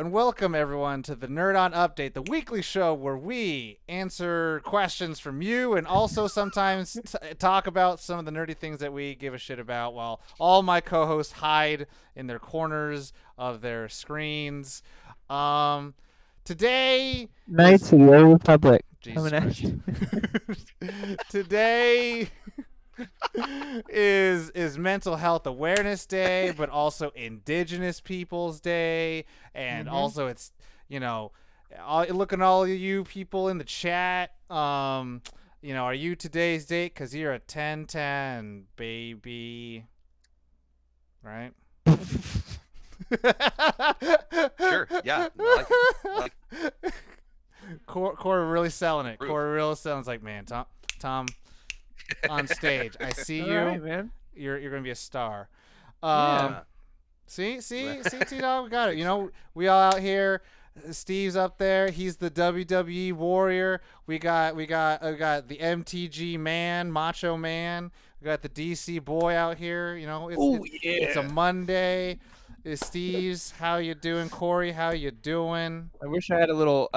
and welcome everyone to the Nerd On Update, the weekly show where we answer questions from you and also sometimes talk about some of the nerdy things that we give a shit about while all my co-hosts hide in their corners of their screens. Today... Knights of the Old Republic. Jesus Christ. Today... is Mental Health Awareness Day, but also Indigenous Peoples Day, and also it's, you know, looking at all you people in the chat, you know, are you today's date? Because you're a 10-10, baby. Right? Sure, yeah. I like it. Corey really selling it. Proof. Corey really selling it. It's like, man, Tom on stage. I see you. All right, man. You're gonna be a star. Yeah. See, T-Dog, we got it. You know, we all out here. Steve's up there. He's the WWE warrior. We got the MTG man, Macho Man. We got the DC boy out here. You know, it's a Monday. It's Steve's. How you doing, Corey? How you doing? I wish I had a little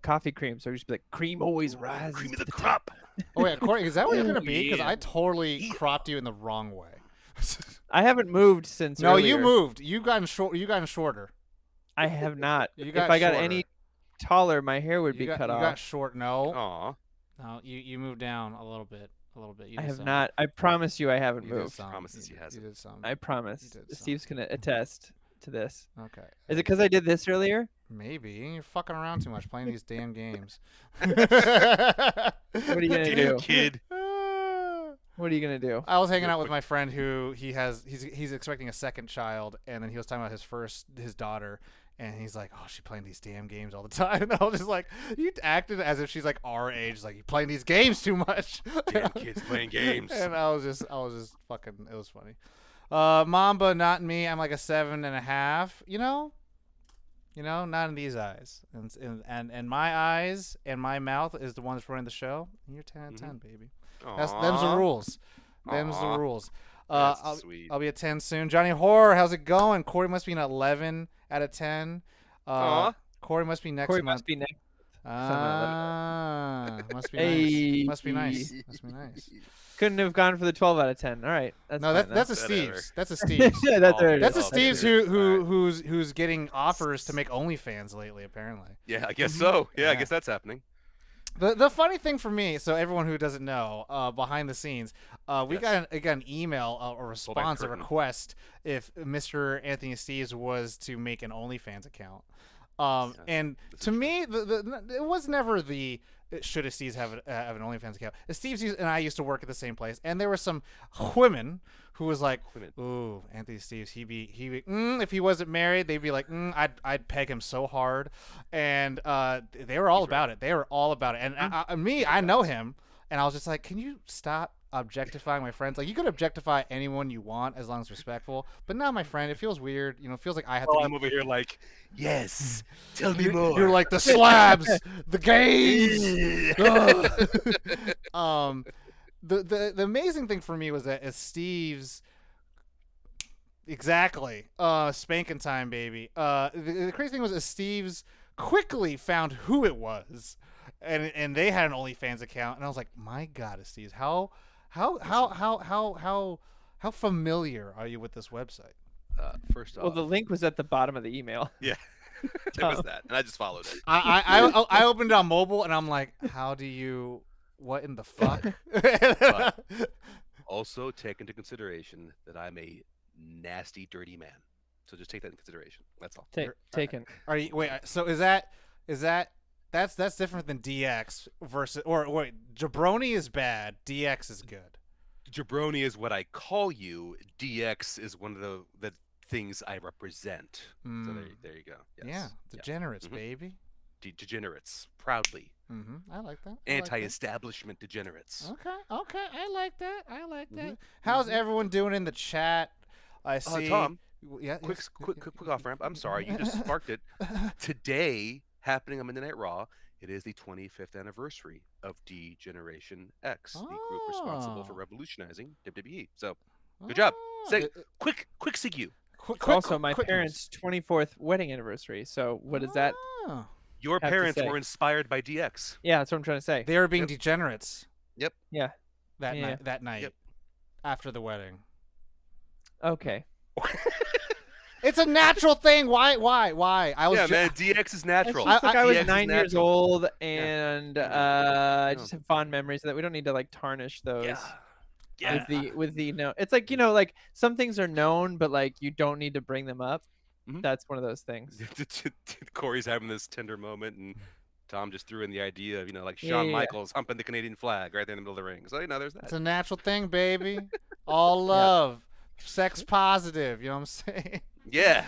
coffee cream, so I just be like, cream always rises. Cream of the crop. Oh yeah, Corey, is that what you're gonna be? Because yeah. I totally cropped you in the wrong way. I haven't moved since. No, earlier. you moved. You've gotten shorter. I have not. If I got any taller, my hair would be cut off. You got short. No. Aw. No, you moved down a little bit. You I did have some. not. I promise you, I haven't You did moved. some. Promises he hasn't. You did some. I promise. You did some. Steve's gonna attest to this. Okay. Is it because I did this earlier? Maybe you're fucking around too much playing these damn games. What are you gonna do? Kid. What are you gonna do? I was hanging out with my friend who he's expecting a second child, and then he was talking about his daughter, and he's like, "Oh, she's playing these damn games all the time." And I was just like, "You acted as if she's like our age, like you playing these games too much." Damn kids playing games. And I was just fucking. It was funny. Mamba, not me. I'm like a 7.5. You know, not in these eyes. And my eyes and my mouth is the one that's running the show. And you're 10 out of 10, baby. Them's the rules. Them's the rules. That's sweet. I'll be a 10 soon. Johnny Horror, how's it going? Corey must be an 11 out of 10. Corey must be next Corey month. must be next. Must be Hey. nice. Must be nice. Must be nice. Couldn't have gone for the 12 out of 10. All right. No, fine, that's a Whatever. Steve's. That's a Steve's. Yeah, that's all right. That's a Oh, Steve's that's who's getting offers to make OnlyFans lately, apparently. Yeah, I guess so. Yeah, Yeah. I guess that's happening. The funny thing for me, so everyone who doesn't know, behind the scenes, we got an email, a response, a curtain. request if Mr. Anthony Steves was to make an OnlyFans account. And to me, it was never should a Steves have an OnlyFans account. Steves and I used to work at the same place, and there were some women who was like, "Ooh, Anthony Steves, he be if he wasn't married, they'd be like, I'd peg him so hard," and they were all about it. They were all about it, and I know him, and I was just like, "Can you stop objectifying my friends? Like, you could objectify anyone you want as long as respectful, but not my friend. It feels weird. You know, it feels like I have to. I'm over here like, yes, tell me more. You're like the slabs, the gays." The amazing thing for me was that as Steve's spanking time, baby. The crazy thing was as Steve's quickly found who it was, and they had an OnlyFans account, and I was like, my God, Steve's, how familiar are you with this website? First off, Well, the link was at the bottom of the email. yeah, it was that, and I just followed it. I opened it on mobile, and I'm like, what in the fuck? But also take into consideration that I'm a nasty, dirty man. So just take that into consideration. That's all. Taken. Are you wait? So is that's different than DX versus or wait? Jabroni is bad. DX is good. Jabroni is what I call you. DX is one of the things I represent. So there you go. Yes. Yeah, degenerates, Mhm. baby. Degenerates, proudly. I like that. Anti-establishment degenerates. Okay, I like that. How's everyone doing in the chat? I see. Tom, yeah. quick off ramp. I'm sorry, you just sparked it. Today, happening on Monday Night Raw, it is the 25th anniversary of D-Generation X, the group responsible for revolutionizing WWE. So, good job. Say quick, Sigu. Also, my parents' 24th wedding anniversary. So what does that Oh. Your have to parents say? were inspired by DX. Yeah, that's what I'm trying to say. They were being Yep. degenerates Yep. Yeah. that Yeah. night. That night Yep. after the wedding. Okay. It's a natural thing. Why? I was Yeah, man, DX is natural. It's just like I was DX is 9 years natural. old, and I Yeah. just have fond memories of that. We don't need to like tarnish those. Yeah. Yeah. With the no, it's like like some things are known, but like you don't need to bring them up. Mhm. That's one of those things. Corey's having this tender moment, and Tom just threw in the idea of like Yeah, Shawn yeah, yeah. Michaels humping the Canadian flag right there in the middle of the ring. So there's that. It's a natural thing, baby. All love, sex positive. You know what I'm saying? Yeah.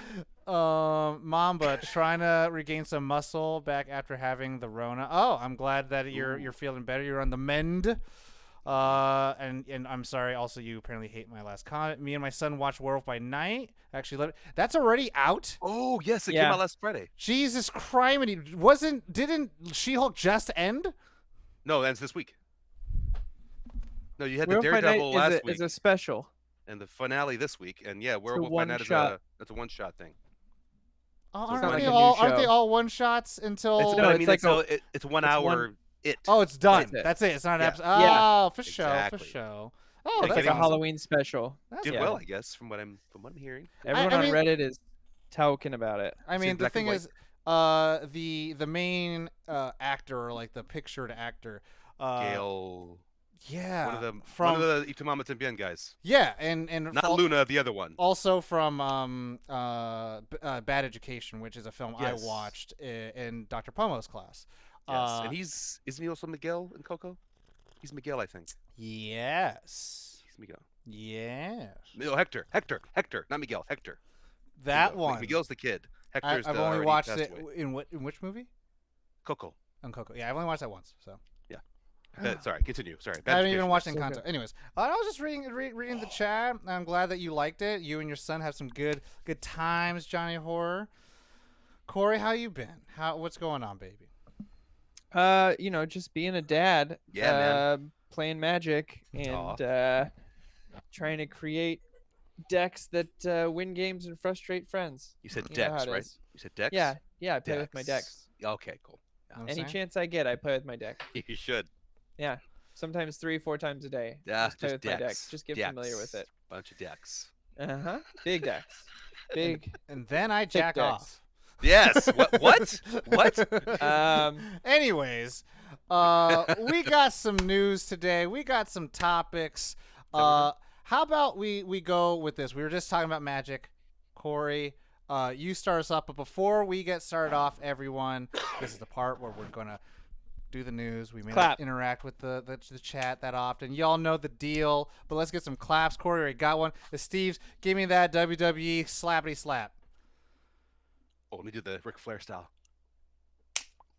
Mamba trying to regain some muscle back after having the Rona. Oh, I'm glad that you're feeling better. You're on the mend. And I'm sorry. Also, you apparently hate my last comment. Me and my son watched Werewolf by Night. Actually, that's already out. Oh yes, it came Yeah. out last Friday. Jesus Christ! Didn't She-Hulk just end? No, that's this week. No, you had Werewolf the by Night Daredevil last week is a special. and the finale this week, and yeah, Werewolf by one Night is shot. that's a one-shot thing. Aren't not like they a new all? Aren't they show. all one shots until? It's, No, but I it's mean, like it's 1 it's hour. one- Oh, it's done. That's it. That's it. It's not an Yeah. episode. Yeah. Oh, for sure, Exactly. for sure. Yeah, Oh, It's that's like a awesome. Halloween special. That's Did Yeah. well, I guess, from what I'm hearing. Everyone I on mean- Reddit is talking about it. I It's in mean, the black and thing white. is, the main actor, or like the pictured actor, Gale, yeah, one of the Itumama Tambien guys. yeah, and Not Luna, the other one. also from Bad Education, which is a film Yes. I watched in Dr. Pomo's class. Yes, and isn't he also Miguel in Coco? He's Miguel, I think. Yes, He's Miguel. yes, No, Hector, not Miguel. Hector. that Miguel. one. Miguel's the kid. Hector's I've the only already watched passed it away. in which movie? Coco. On Coco. Yeah, I've only watched that once. So. Sorry, continue. Sorry. I haven't even watched So Encanto. Anyways, I was just reading the chat. I'm glad that you liked it. You and your son have some good times, Johnny Horror. Corey, how you been? What's going on, baby? Just being a dad. Yeah, man. Playing Magic and trying to create decks that win games and frustrate friends. You said You know how Dex, it right? is. You said Dex? Yeah, I play with my decks. Okay, cool. You know what I'm Any saying? chance I get, I play with my deck. You should. Yeah, sometimes 3-4 times a day. Yeah, Just play just with my decks. decks. Just get familiar with it. Bunch of decks. Big decks. Big. And then I jack decks. off. Yes. What? Anyways, we got some news today. We got some topics. How about we go with this? We were just talking about Magic. Corey, you start us off. But before we get started off, everyone, this is the part where we're going to do the news. We may not Clap. interact with the chat that often. Y'all know the deal. But let's get some claps. Corey already got one. Steve's, give me that WWE slappity slap. Oh, let me do the Ric Flair style.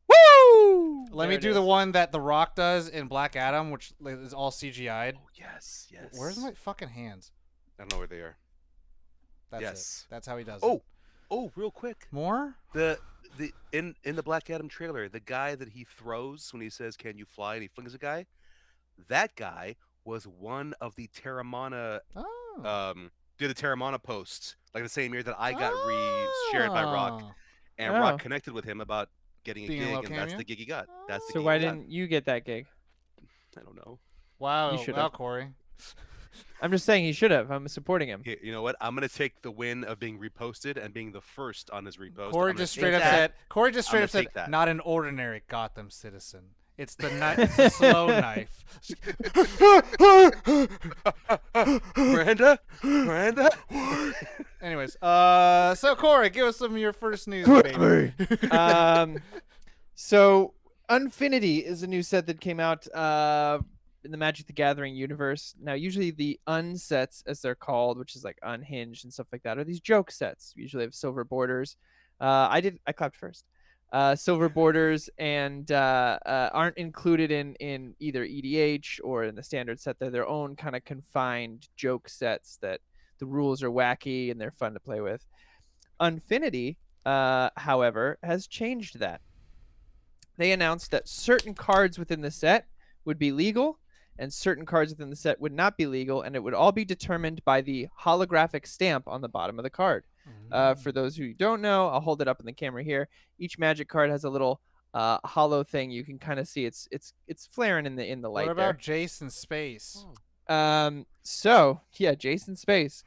Woo! Let me do the one that The Rock does in Black Adam, which is all CGI'd. Oh, yes. Where's my fucking hands? I don't know where they are. That's Yes. it. That's how he does Oh, it. real quick. More? In the Black Adam trailer, the guy that he throws when he says, "Can you fly?" and he flings a guy, that guy was one of the Terramana Oh. did the Terramana posts like the same year that I got re-shared by Rock, and Oh. Rock connected with him about getting a Being a gig, little and that's cameo? the gig he got. That's the So gig why he got. didn't you get that gig? I don't know. Wow. You should've. Wow, Corey. I'm just saying he should have. I'm supporting him. Here, you know what? I'm gonna take the win of being reposted and being the first on his repost. Corey I'm gonna just take straight up that. said. Corey just straight gonna up said, take that. "Not an ordinary Gotham citizen. It's the it's the slow knife." Miranda. Anyways, so Corey, give us some of your first news, baby. So Unfinity is a new set that came out in the Magic the Gathering universe. Now, usually the unsets, as they're called, which is like unhinged and stuff like that, are these joke sets. Usually have silver borders. I clapped first. Silver borders and aren't included in either EDH or in the standard set. They're their own kind of confined joke sets that the rules are wacky and they're fun to play with. Unfinity, however, has changed that. They announced that certain cards within the set would be legal and certain cards within the set would not be legal, and it would all be determined by the holographic stamp on the bottom of the card. For those who don't know, I'll hold it up in the camera here. Each Magic card has a little hollow thing. You can kind of see it's flaring in the light. What about Jason Space? So yeah, Jason Space.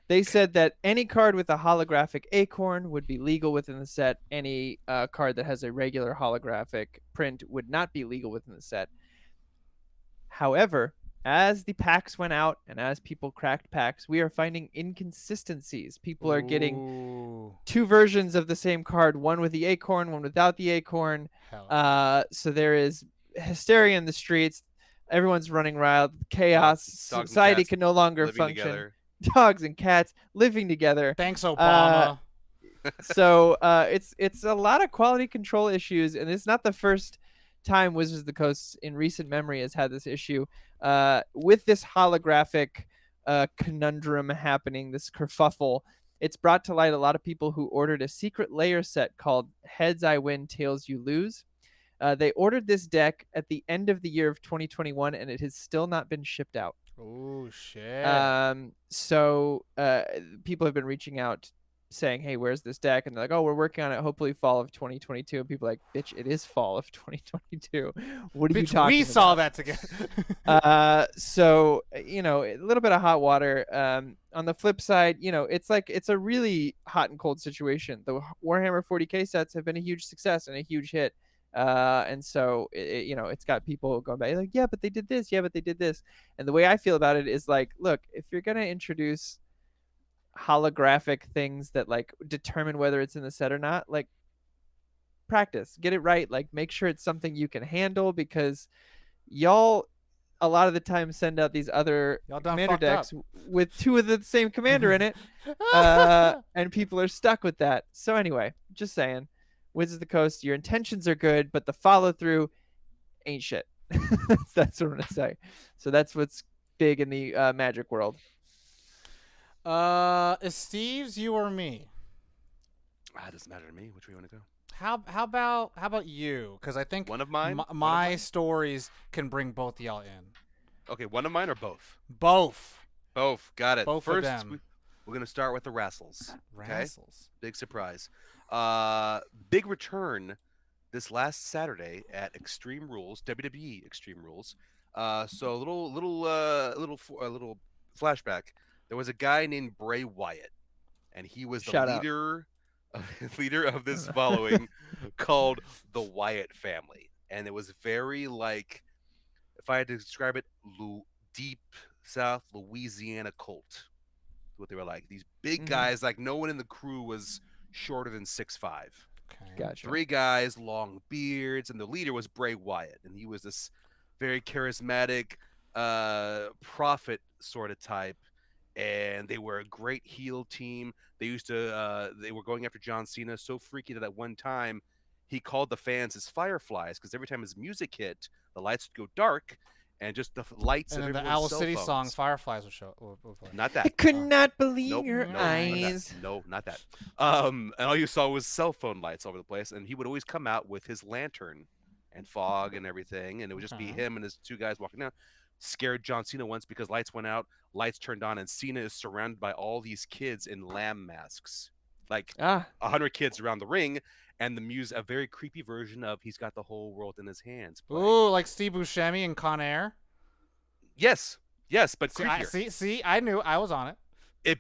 They said that any card with a holographic acorn would be legal within the set. Any card that has a regular holographic print would not be legal within the set. However, as the packs went out and as people cracked packs, we are finding inconsistencies. People are getting two versions of the same card, one with the acorn, one without the acorn. So there is hysteria in the streets. Everyone's running wild. Chaos. Dogs Society can no longer function. Together. Dogs and cats living together. Thanks, Obama. So it's a lot of quality control issues, and it's not the first time Wizards of the Coast in recent memory has had this issue with this holographic conundrum happening, this kerfuffle. It's brought to light a lot of people who ordered a secret layer set called Heads I Win, Tails You Lose. They ordered this deck at the end of the year of 2021, and it has still not been shipped out. Oh shit. So people have been reaching out saying, hey, where's this deck? And they're like, oh, we're working on it, hopefully fall of 2022. And people are like, bitch, it is fall of 2022. What are you talking we about? saw that together. So, you know, a little bit of hot water. On the flip side, you know, it's a really hot and cold situation. The Warhammer 40K sets have been a huge success and a huge hit. And so you know, it's got people going back like, yeah, but they did this, yeah, but they did this. And the way I feel about it is like, look, if you're gonna introduce holographic things that like determine whether it's in the set or not, like, practice, get it right, like make sure it's something you can handle, because y'all a lot of the time send out these other commander decks with two of the same commander in it, and people are stuck with that. So anyway, just saying, Wizards of the Coast, your intentions are good, but the follow-through ain't shit. That's what I'm going to say. So that's what's big in the Magic world. Is Steve's you or me? It doesn't matter to me. Which way you want to go? How about you? Because I think one of mine. My stories can bring both y'all in. Okay, one of mine or both? Both. Got it. Both First, of them. we're gonna start with the Rassles. Okay? Rassles. Big surprise. Big return this last Saturday at Extreme Rules, WWE Extreme Rules. So a little flashback. There was a guy named Bray Wyatt, and he was the leader of this following called the Wyatt family. And it was very like, if I had to describe it, deep South Louisiana cult. What they were like. These big guys, like no one in the crew was shorter than 6'5". Okay. Gotcha. 3 guys, long beards, and the leader was Bray Wyatt, and he was this very charismatic prophet sort of type. And they were a great heel team. They were going after John Cena so freaky that at one time he called the fans his fireflies, because every time his music hit, the lights would go dark, and just the lights and of then the everyone's Owl City cell song phones. Fireflies would show. Would play. Not that. I could not believe Nope, your eyes. No, not that. And all you saw was cell phone lights all over the place, and he would always come out with his lantern and fog and everything, and it would just be him and his 2 guys walking down. Scared John Cena once because lights went out, lights turned on, and Cena is surrounded by all these kids in lamb masks, like 100 kids around the ring, and the music, a very creepy version of "He's Got the Whole World in His Hands." Playing. Ooh, like Steve Buscemi and Con Air. Yes, but creepier. See, I knew, I was on it.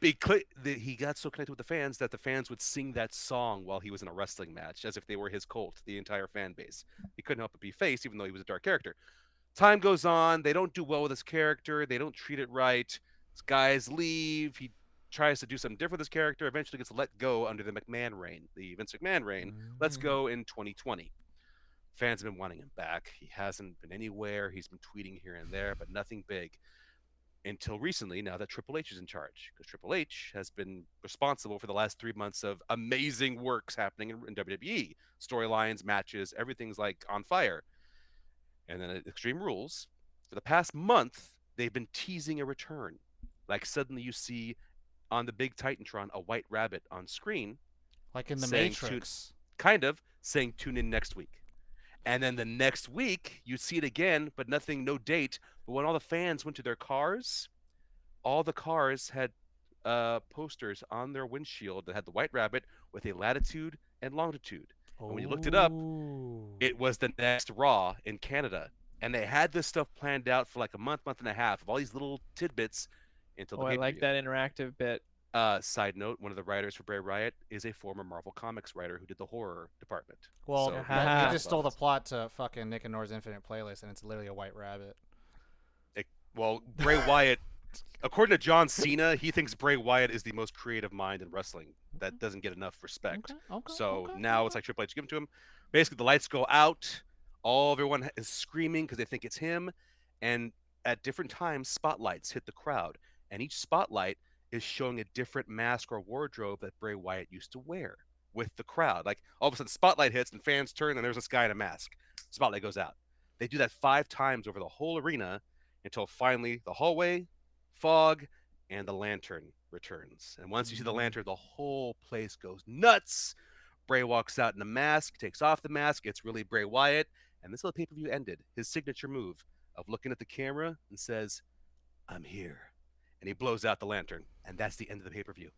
He got so connected with the fans that the fans would sing that song while he was in a wrestling match, as if they were his cult, the entire fan base. He couldn't help but be faced, even though he was a dark character. Time goes on. They don't do well with his character. They don't treat it right. His guys leave. He tries to do something different with his character. Eventually gets let go under the McMahon reign, the Vince McMahon reign. Let's go in 2020. Fans have been wanting him back. He hasn't been anywhere. He's been tweeting here and there, but nothing big. Until recently, now that Triple H is in charge, because Triple H has been responsible for the last 3 months of amazing works happening in WWE. Storylines, matches, everything's like on fire. And then at Extreme Rules, for the past month, they've been teasing a return. Like suddenly you see on the big Titantron a white rabbit on screen. Like in the Matrix. Saying tune in next week. And then the next week, you'd see it again, but nothing, no date. But when all the fans went to their cars, all the cars had posters on their windshield that had the White Rabbit with a latitude and longitude. And when you looked it up, Oh. it was the next Raw in Canada. And they had this stuff planned out for like a month, month and a half of all these little tidbits until the Oh, I pay-per-view. like that interactive bit. Side note, one of the writers for Bray Wyatt is a former Marvel Comics writer who did the horror department. Well, So, yeah, you just stole the plot to fucking Nick and Nora's Infinite Playlist, and it's literally a white rabbit. Well, Bray Wyatt, according to John Cena, he thinks Bray Wyatt is the most creative mind in wrestling that doesn't get enough respect. So now it's like Triple H give it to him. Basically, the lights go out. Everyone is screaming because they think it's him. And at different times, spotlights hit the crowd. And each spotlight is showing a different mask or wardrobe that Bray Wyatt used to wear with the crowd. Like all of a sudden, spotlight hits and fans turn, and there's this guy in a mask. Spotlight goes out. They do that 5 times over the whole arena until finally the hallway, fog, and the lantern returns. And once you see the lantern, the whole place goes nuts. Bray walks out in a mask, takes off the mask. It's really Bray Wyatt. And this is how the pay-per-view ended. His signature move of looking at the camera and says, "I'm here." And he blows out the lantern. And that's the end of the pay-per-view.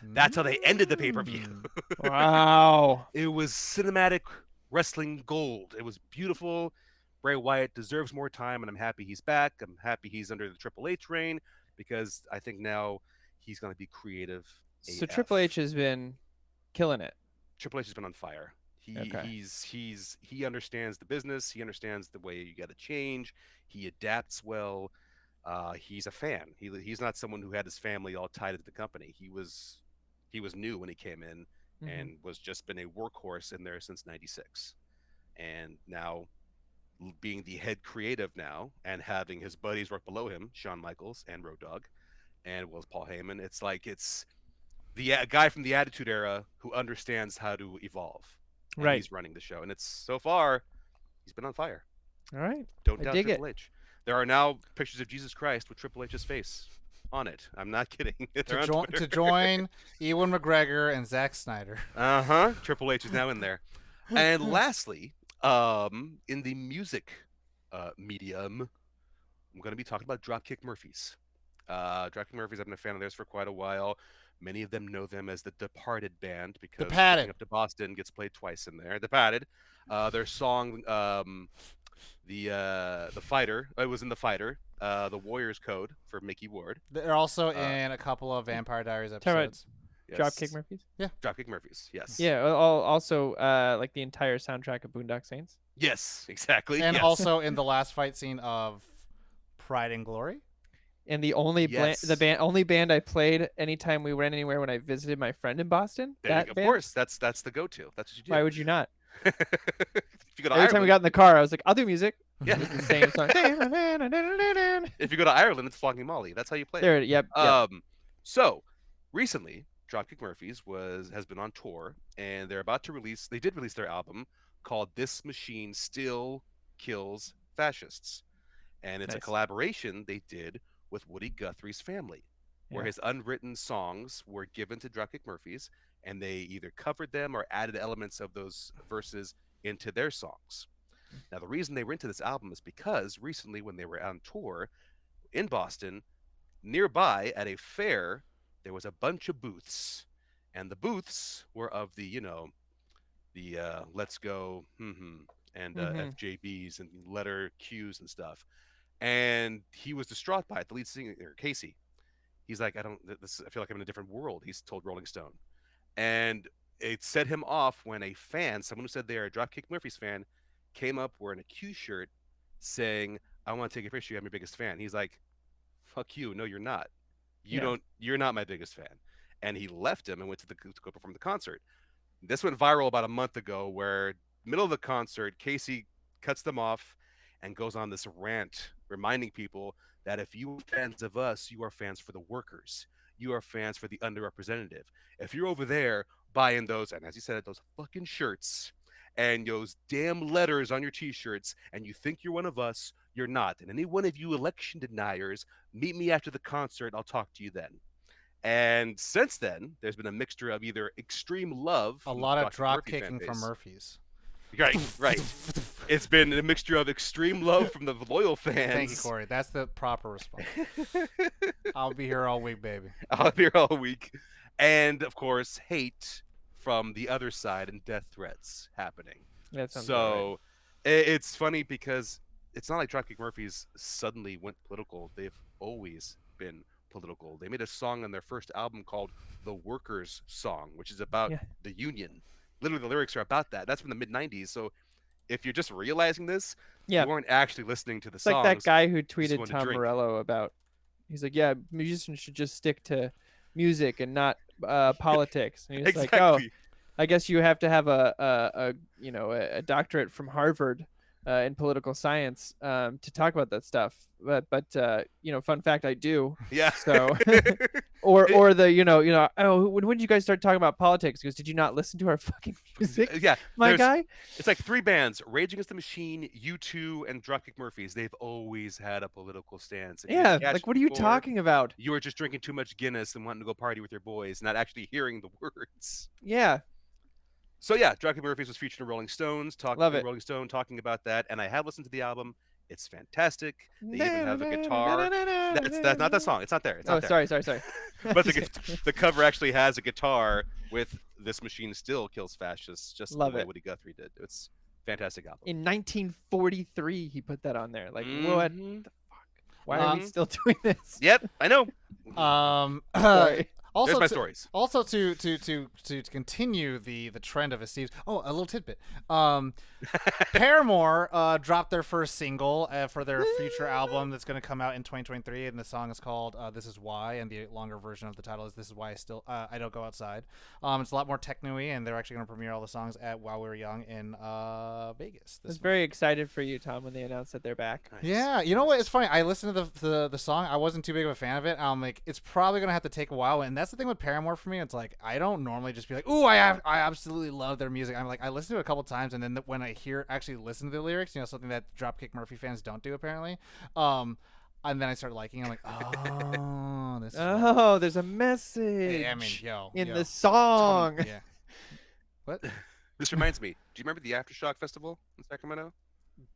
That's how they ended the pay-per-view. Wow. It was cinematic wrestling gold. It was beautiful. Bray Wyatt deserves more time, and I'm happy he's back. I'm happy he's under the Triple H reign because I think now he's going to be creative. So AF. Triple H has been killing it. Triple H has been on fire. Okay. He understands the business. He understands the way you got to change. He adapts well. He's a fan. He's not someone who had his family all tied into the company. He was new when he came in and was just been a workhorse in there since '96, and now being the head creative now and having his buddies work below him, Shawn Michaels and Road Dogg, and Paul Heyman. It's like it's the guy from the Attitude Era who understands how to evolve. And Right. he's running the show, and it's so far he's been on fire. All right. Don't I doubt dig Triple H. There are now pictures of Jesus Christ with Triple H's face on it. I'm not kidding. To join Ewan McGregor and Zack Snyder. Triple H is now in there. And lastly, in the music medium, I'm going to be talking about Dropkick Murphys. Dropkick Murphys, I've been a fan of theirs for quite a while. Many of them know them as the Departed band because Coming Up to Boston gets played twice in there. Departed. Their song, the Fighter, it was in The Fighter, the Warrior's Code for Mickey Ward. They're also in a couple of Vampire Diaries episodes. Yes. Dropkick Murphys. Yeah. Dropkick Murphys. Yes. Yeah. Also, like the entire soundtrack of Boondock Saints. Yes, exactly. And yes. also in the last fight scene of Pride and Glory. And the only only band I played anytime we went anywhere when I visited my friend in Boston. Of course, that's the go-to. That's what you do. Why would you not? If you go to Every time we got in the car, I was like, "I'll do music." Yeah. It's the same song. If you go to Ireland, it's Flogging Molly. That's how you play it. There. Yep. So recently, Dropkick Murphys has been on tour, and they're about to release. They did release their album called "This Machine Still Kills Fascists," and it's a collaboration they did with Woody Guthrie's family, where his unwritten songs were given to Dropkick Murphys, and they either covered them or added elements of those verses into their songs. Now, the reason they were into this album is because recently, when they were on tour in Boston, nearby at a fair, there was a bunch of booths, and the booths were of the Let's Go and FJBs and letter Qs and stuff. And he was distraught by it. The lead singer, Casey, he's like, I feel like I'm in a different world. He's told Rolling Stone, and it set him off when a fan, someone who said they're a Dropkick Murphys fan, came up wearing a Q shirt, saying, "I want to take a picture. I'm your biggest fan." He's like, "Fuck you! No, you're not. You're not my biggest fan." And he left him and went to go perform the concert. This went viral about a month ago, where middle of the concert, Casey cuts them off and goes on this rant, reminding people that if you are fans of us, you are fans for the workers. You are fans for the underrepresented. If you're over there buying those, and as he said, those fucking shirts and those damn letters on your t-shirts, and you think you're one of us, you're not. And any one of you election deniers, meet me after the concert. I'll talk to you then. And since then, there's been a mixture of either extreme love, a lot of drop kicking from Murphys. Right. It's been a mixture of extreme love from the loyal fans. Thank you, Corey. That's the proper response. I'll be here all week, baby. I'll be here all week. And of course, hate from the other side and death threats happening. That sounds about right. So it's funny because it's not like Dropkick Murphys suddenly went political. They've always been political. They made a song on their first album called The Workers' Song, which is about the union. Literally, the lyrics are about that. That's from the mid-'90s. So if you're just realizing this, you weren't actually listening to the It's songs. like that guy who just tweeted wanted to Tom drink. Morello about. He's like, yeah, musicians should just stick to music and not politics. And he's like, oh, I guess you have to have a doctorate from Harvard in political science to talk about that stuff. But fun fact, I do. Yeah. So, or the oh, when did you guys start talking about politics? He goes, did you not listen to our fucking music? Yeah, my guy. It's like 3 bands: Rage Against the Machine, U2, and Dropkick Murphys. They've always had a political stance. If you Yeah, didn't catch like it what are you before, talking about? You were just drinking too much Guinness and wanting to go party with your boys, not actually hearing the words. Yeah. So yeah, Dropkick Murphys was featured in Rolling Stones, Love it. Rolling Stone talking about that, and I have listened to the album. It's fantastic. They even have a guitar. That's not the song. It's not there. It's not there. Sorry. But the cover actually has a guitar with "This Machine Still Kills Fascists," just Love the way it. Woody Guthrie did. It's a fantastic album. In 1943, he put that on there. Like, what the fuck? Why are we Mhm. still doing this? Yep, I know. Sorry. Also, There's my stories. Also, to continue the trend of a Steve's. Oh, a little tidbit. Paramore dropped their first single for their future album that's going to come out in 2023, and the song is called "This Is Why," and the longer version of the title is "This Is Why I Don't Go Outside." It's a lot more techno-y, and they're actually going to premiere all the songs at While We Were Young in Vegas. I was very excited for you, Tom, when they announced that they're back. Nice. Yeah, you know what? It's funny. I listened to the song. I wasn't too big of a fan of it. I'm like, it's probably gonna have to take a while, and that's the thing with Paramore for me. It's like I don't normally just be like, "Ooh, I absolutely love their music." I'm like, I listened to it a couple times, and then when I actually listen to the lyrics, something that Dropkick Murphy fans don't do apparently. And then I started liking it. I'm like, oh, this. There's a message. I mean, in the song. Yeah. What? This reminds me. Do you remember the Aftershock Festival in Sacramento?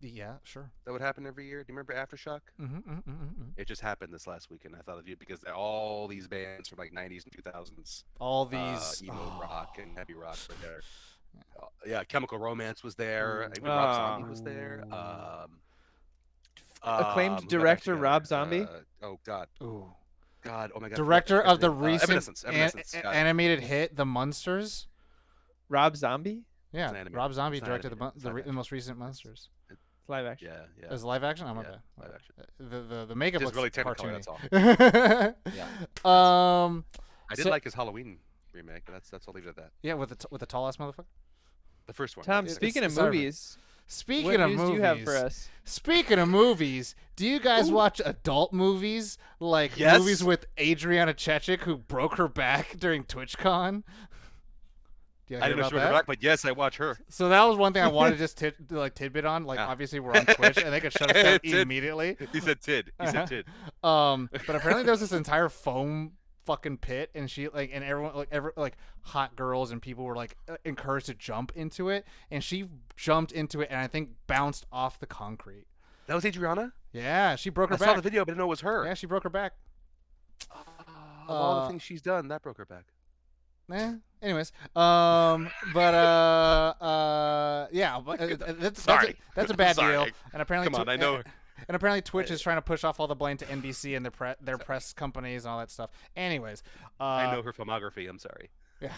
Yeah, sure. That would happen every year. Do you remember Aftershock? Mm-hmm. It just happened this last weekend. I thought of you because all these bands from like 90s and 2000s, all these emo rock and heavy rock were there. Yeah, Chemical Romance was there. Even Rob Zombie was there. Acclaimed director Rob Zombie. Oh God. Ooh. God. Oh my God. Director of the recent Evanescence. animated hit, The Munsters. Rob Zombie. Yeah, Rob Zombie directed the most recent Monsters. It's live action. Yeah. Is it live action? Oh my bad. Live action. The makeup Just looks really technical. cartoony. That's all. Yeah. I did like his Halloween remake, but that's I'll leave it at that. Yeah, with the tall ass motherfucker. The first one. Tom, speaking of movies, Speaking of movies, movies, do you have for us? Speaking of movies, do you guys watch adult movies like movies with Adriana Chechik who broke her back during TwitchCon? I didn't know she broke her back, but yes, I watch her. So that was one thing I wanted to just tidbit on. Like, obviously we're on Twitch, and they could shut us down immediately. He said tid. Tid. But apparently there's this entire foam fucking pit, and she and everyone hot girls and people were encouraged to jump into it, and she jumped into it, and I think bounced off the concrete. That was Adriana? Yeah, she broke her back. I saw the video, but I didn't know it was her. Yeah, she broke her back. Of all the things she's done, that broke her back. Anyways, yeah, but that's a bad deal, and apparently, come on, I know. And apparently, Twitch is trying to push off all the blame to NBC and their press companies and all that stuff. Anyways, I know her filmography. I'm sorry. Yeah.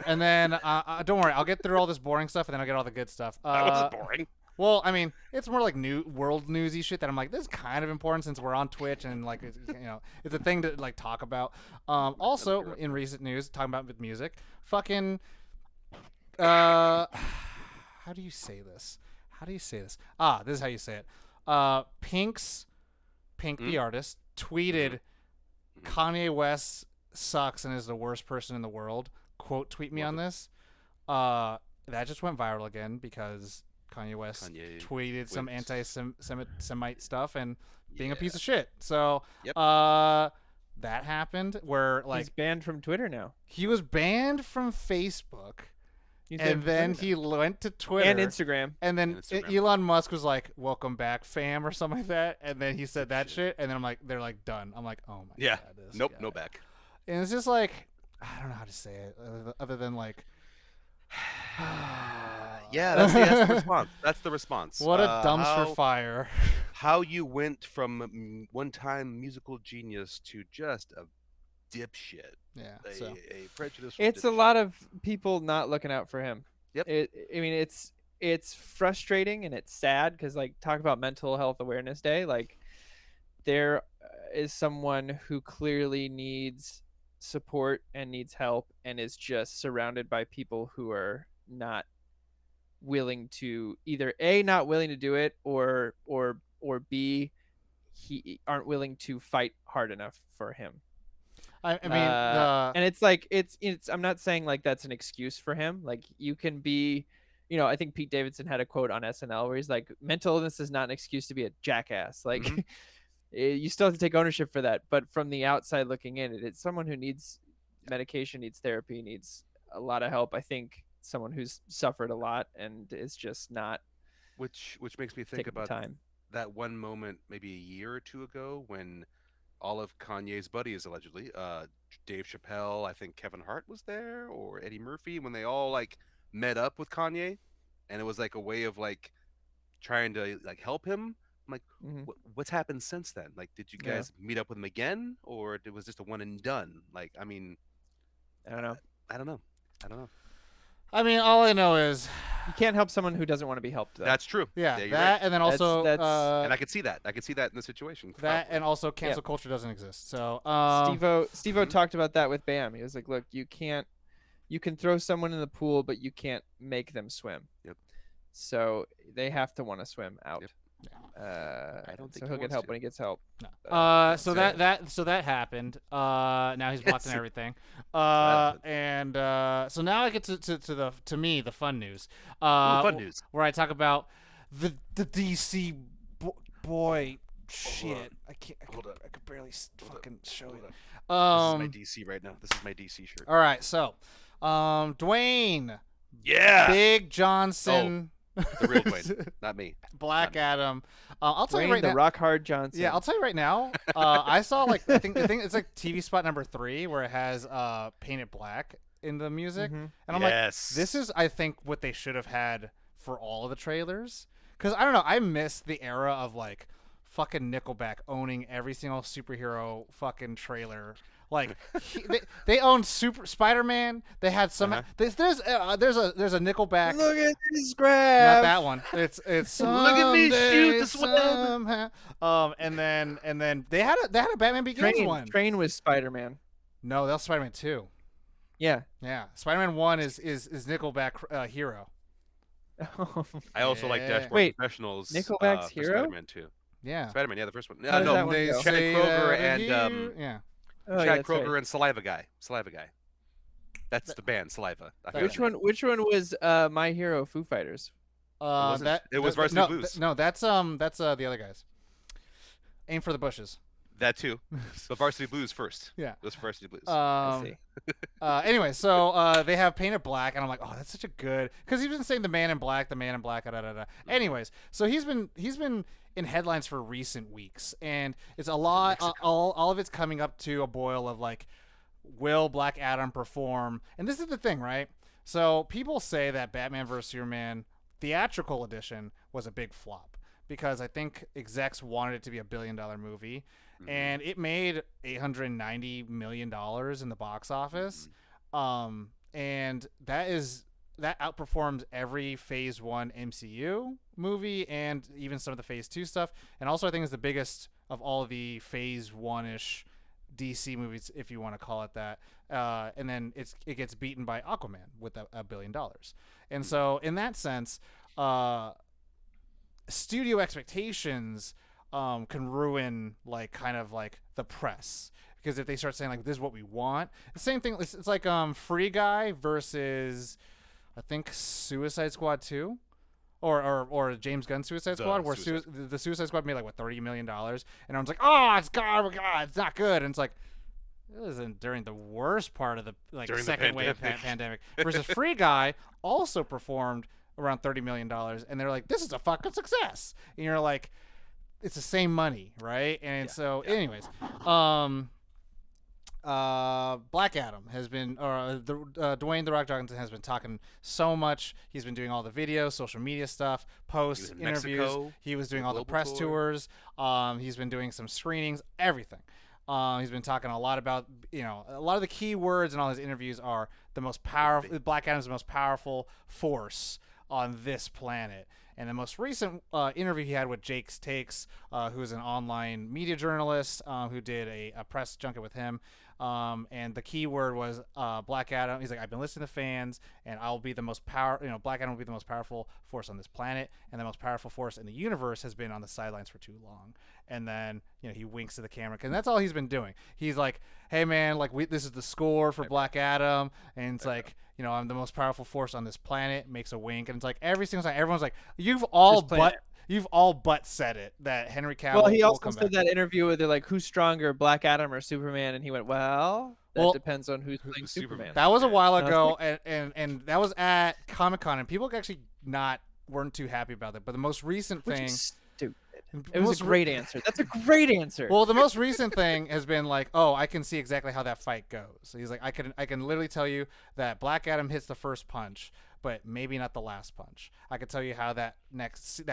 And then don't worry, I'll get through all this boring stuff, and then I'll get all the good stuff. That wasn't boring. Well, I mean, it's more like world newsy shit that I'm like, this is kind of important since we're on Twitch and it's a thing to talk about. Also, in recent news, talking about with music, fucking, how do you say this? This is how you say it. Pink, the artist, tweeted, Kanye West sucks and is the worst person in the world. Quote tweet me on this. That just went viral again because Kanye West tweeted some anti-Semite stuff and being a piece of shit. So that happened where he's banned from Twitter now. He was banned from Facebook. And then he went to Twitter and Instagram. and then And Instagram. Elon Musk was like, "Welcome back, fam," or something like that. And then he said that shit, and then I'm like, they're like done. I'm like, oh my Yeah. god, this Nope. guy. No back. And it's just like, I don't know how to say it other than like, Yeah, that's the response. That's the response. what a dumpster fire. How you went from one-time musical genius to just a dipshit, Yeah. a, So a prejudiced. It's a lot of people not looking out for him. Yep. I mean, it's frustrating and it's sad because, like, talk about Mental Health Awareness Day. Like, there is someone who clearly needs support and needs help and is just surrounded by people who are not willing to either A, not willing to do it, or B, he aren't willing to fight hard enough for him. I mean, And it's like it's I'm not saying like that's an excuse for him. Like, you can be, I think Pete Davidson had a quote on SNL where he's like, mental illness is not an excuse to be a jackass. Like, you still have to take ownership for that. But from the outside looking in, it's someone who needs medication, needs therapy, needs a lot of help. I think someone who's suffered a lot and is just not which makes me think taking about time. that one moment maybe a year or two ago when all of Kanye's buddies allegedly, Dave Chappelle, I think Kevin Hart was there, or Eddie Murphy, when they all like met up with Kanye, and it was like a way of like trying to like help him. I'm like, Mhm. what's happened since then? Like, did you Yeah. guys meet up with him again, or it was just a one and done? Like, I mean, I don't know. I don't know. I don't know. I mean, all I know is, You can't help someone who doesn't want to be helped, though. That's true. yeah, you're that, right. and then That's- also, that's- And I could see that. I could see that in the situation. that, probably. and also cancel culture doesn't exist. So, Steve-O Mhm. talked about that with Bam. He was like, look, you can throw someone in the pool, but you can't make them swim. Yep. So they have to want to swim out. Yep. I don't think so he he'll get wants help to. when he gets help. so that's that happened. Now he's blocked and Yes. everything. Well, And so now I get to me the fun news. fun news. Where I talk about the DC boy shit. on. I can't. Hold on. I could barely fucking show Hold you. on. This is my DC right now. This is my DC shirt. All right. So, Dwayne, Yeah. Big Johnson, The real Dwayne, not me. Black Adam. I'll tell you Dwayne right the now. Rock Hard Johnson. Yeah, I'll tell you right now. I saw like I think it's like TV spot number 3 where it has Painted Black in the music, Mhm. and I'm like, this is I think what they should have had for all of the trailers, because I don't know, I miss the era of like fucking Nickelback owning every single superhero fucking trailer. Like they owned Super Spider-Man. They had some. There's a Nickelback. Look at this Not graph. that one. It's Look at me shoot this someday, somehow. And then they had a Batman Begins one. Train was Spider-Man. No, that was Spider-Man 2. Yeah. Yeah, Spider-Man 1 is Nickelback Hero. I also like Yeah. Dashboard Wait, Professionals. Nickelback's for Hero? Spider-Man 2. Yeah. Spider-Man, yeah, the first one. How does that one They go? Chad say Kroger that and, here- yeah. Oh, yeah, Chad that's Kroger right. and Saliva Guy. Saliva Guy. That's the band, Saliva. I forgot Which the name. one? Which one was My Hero? Foo Fighters. wasn't. It was Varsity no, Blues. no, that's the other guys. Aim for the bushes. That too. But Varsity Blues first. Yeah. It was Varsity Blues. I see. Anyway, so they have Painted Black, and I'm like, oh, that's such a good, because he's been saying the Man in Black, da da da. Anyways, so he's been in headlines for recent weeks, and it's a lot. All of it's coming up to a boil of like, will Black Adam perform? And this is the thing, right? So people say that Batman vs Superman theatrical edition was a big flop because I think execs wanted it to be a $1 billion movie. And it made $890 million in the box office. And that outperforms every Phase 1 MCU movie and even some of the Phase 2 stuff. And also I think is the biggest of all the Phase 1-ish DC movies, if you want to call it that. And then it gets beaten by Aquaman with $1 billion. And so in that sense, studio expectations can ruin like kind of like the press, because if they start saying like this is what we want, the same thing. It's like Free Guy versus I think Suicide Squad 2, or James Gunn Suicide Squad, where the Suicide Squad made like what $30 million, and I was like, oh, it's garbage, God, it's not good, and it's like it wasn't during the worst part of the During the second wave pandemic. Versus Free Guy also performed around $30 million, and they're like, this is a fucking success. And you're like, it's the same money, right? And so, anyways, Black Adam has been, or Dwayne The Rock Johnson has been talking so much. He's been doing all the videos, social media stuff, posts, interviews. Mexico, he was doing all the press tours. He's been doing some screenings, everything. He's been talking a lot about, a lot of the key words in all his interviews are the most powerful. Black Adam's the most powerful force on this planet. And the most recent interview he had with Jake's Takes, who is an online media journalist, who did a press junket with him. And the key word was Black Adam. He's like, I've been listening to fans, and I'll be the most Black Adam will be the most powerful force on this planet, and the most powerful force in the universe has been on the sidelines for too long. And then he winks to the camera, because that's all he's been doing. He's like, hey man, like this is the score for Black Adam, and it's like, I'm the most powerful force on this planet. Makes a wink, and it's like every single time everyone's like, you've all but said it, that Henry Cavill. Well, he also said that interview where they're like, who's stronger, Black Adam or Superman? And he went, well, that depends on who's playing Superman. That was a while ago, and that was at Comic-Con, and people actually weren't too happy about that. But the most recent thing, stupid. It was a great answer. That's a great answer. Well, the most recent thing has been like, oh, I can see exactly how that fight goes. So he's like, I can literally tell you that Black Adam hits the first punch, but maybe not the last punch. I could tell you how that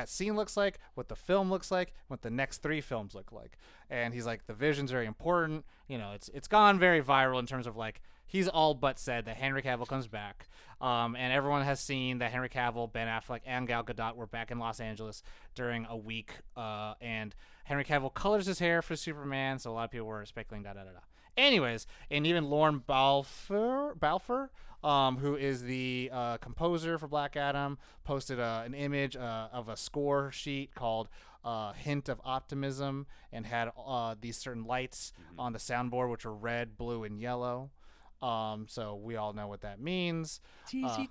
scene looks like, what the film looks like, what the next 3 films look like. And he's like, the vision's very important. It's gone very viral in terms of like, he's all but said that Henry Cavill comes back. And everyone has seen that Henry Cavill, Ben Affleck, and Gal Gadot were back in Los Angeles during a week. And Henry Cavill colors his hair for Superman, so a lot of people were speculating da-da-da-da. Anyways, and even Lauren Balfour, who is the composer for Black Adam, posted an image of a score sheet called Hint of Optimism, and had these certain lights on the soundboard, which are red, blue, and yellow. So we all know what that means. Teasy.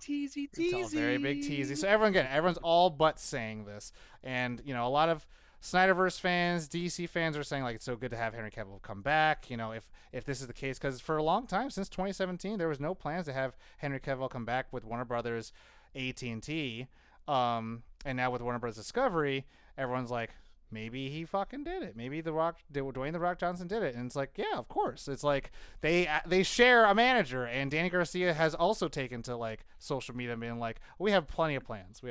It's all very big teasy. So everyone's all but saying this. And, a lot of Snyderverse fans, DC fans are saying like, it's so good to have Henry Cavill come back. If this is the case, because for a long time, since 2017, there was no plans to have Henry Cavill come back with Warner Brothers, AT&T. And now with Warner Brothers Discovery, everyone's like, maybe he fucking did it. Maybe Dwayne The Rock Johnson did it. And it's like, yeah, of course. It's like they share a manager, and Danny Garcia has also taken to like social media and being like, we have plenty of plans.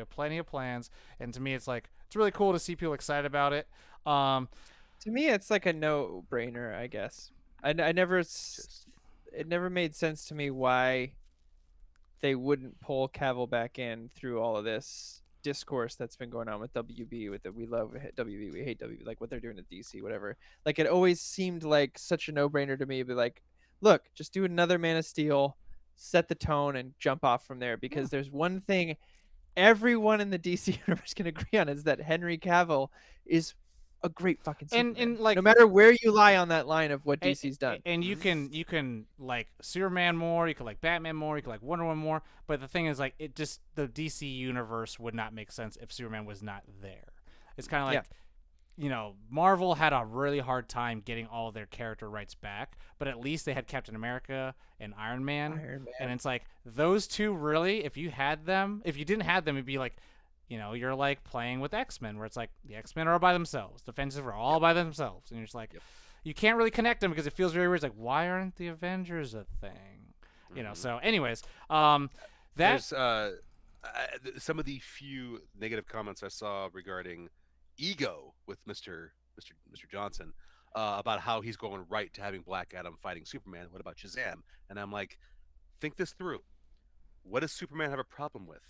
And to me, it's like, it's really cool to see people excited about it. To me, it's like a no-brainer, I guess. It never made sense to me why they wouldn't pull Cavill back in through all of this discourse that's been going on with WB, with the we love WB, we hate WB, like what they're doing to DC, whatever. Like, it always seemed like such a no-brainer to me, but like, look, just do another Man of Steel, set the tone, and jump off from there, because there's one thing everyone in the DC universe can agree on, is that Henry Cavill is a great fucking Superman. And like, no matter where you lie on that line of what DC's done. And you can like Superman more, you can like Batman more, you can like Wonder Woman more, but the thing is, like, the DC universe would not make sense if Superman was not there. It's kind of like, Marvel had a really hard time getting all their character rights back, but at least they had Captain America and Iron Man. And it's like, those two really, if you didn't have them, it'd be like, you're like playing with X-Men, where it's like the X-Men are all by themselves, Defensive are all by themselves, and you're just like, you can't really connect them because it feels very weird. It's like, why aren't the Avengers a thing? So anyways, there's some of the few negative comments I saw regarding ego with Mr. Johnson, about how he's going right to having Black Adam fighting Superman. What about Shazam? And I'm like, think this through. What does Superman have a problem with?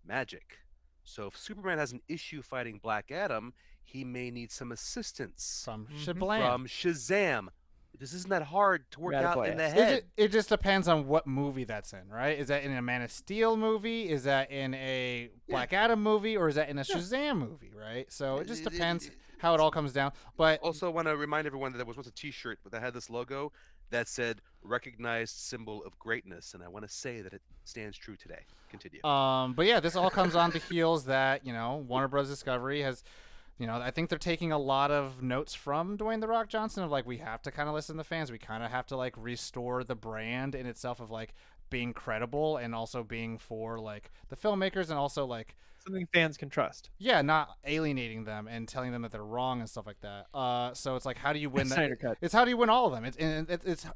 Magic. So if Superman has an issue fighting Black Adam, he may need some assistance from Shazam. This isn't that hard to work out in the head. It just depends on what movie that's in, right? Is that in a Man of Steel movie? Is that in a Black Adam movie? Or is that in a Shazam movie, right? So it just depends how it all comes down. But also want to remind everyone that there was once a T-shirt that had this logo that said "recognized symbol of greatness," and I want to say that it stands true today. Continue. But yeah, this all comes on the heels that Warner Bros. Discovery has I think they're taking a lot of notes from Dwayne The Rock Johnson of like, we have to kind of listen to the fans. We kind of have to like restore the brand in itself of like being credible and also being for like the filmmakers and also like Something fans can trust. yeah, not alienating them and telling them that they're wrong and stuff like that. So it's like, how do you win that? Snyder Cut. It's how do you win all of them?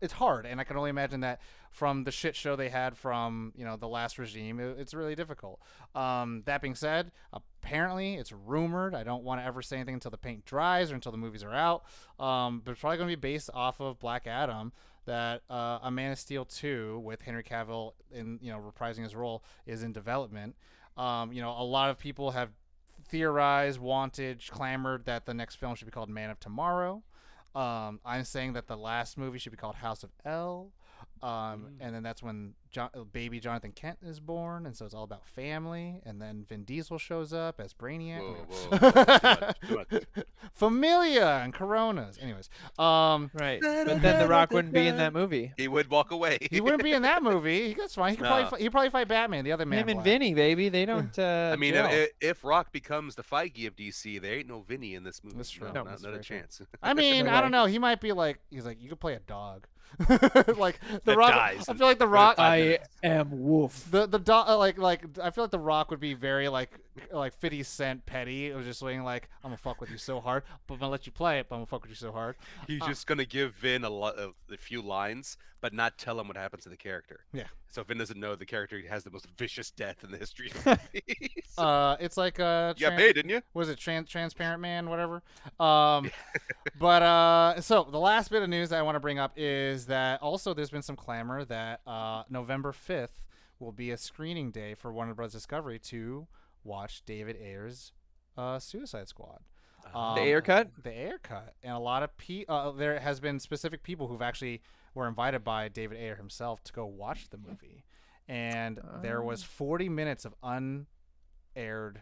It's hard, and I can only imagine that from the shit show they had from the last regime, it's really difficult. That being said, apparently it's rumored. I don't want to ever say anything until the paint dries or until the movies are out. But it's probably going to be based off of Black Adam. That A Man of Steel 2 with Henry Cavill in reprising his role is in development. A lot of people have theorized, wanted, clamored that the next film should be called Man of Tomorrow. I'm saying that the last movie should be called House of L. And then that's when baby Jonathan Kent is born, and so it's all about family. And then Vin Diesel shows up as Brainiac. Too much. Familia and Coronas. Anyways, Right. But then The Rock wouldn't be in that movie. He would walk away. he wouldn't be in that movie. That's fine. He could probably fight Batman, the other man. Him and Vinny, baby. They don't. I mean, gel. if Rock becomes the Feige of DC, there ain't no Vinny in this movie. That's true. No, That's not a very true. chance. I mean, No I way. don't know. He might be like, he's like, you could play a dog. Like the That Rock. dies I in feel like the Rock. I am Wolf. The dog like I feel like the Rock would be very like 50 Cent petty. It was just saying like, I'm gonna fuck with you so hard, but I'm gonna let you play it, but I'm gonna fuck with you so hard. He's just gonna give Vin a few lines, but not tell him what happens to the character. Yeah. So Vin doesn't know the character has the most vicious death in the history of movies. It's like You got paid, didn't you? was it Transparent Man, whatever. But so the last bit of news that I want to bring up is that also there's been some clamor that November 5th will be a screening day for Warner Bros. Discovery to watch David Ayer's Suicide Squad. The Ayer cut? The Ayer cut. And a lot of there has been specific people who've actually were invited by David Ayer himself to go watch the movie. And there was 40 minutes of unaired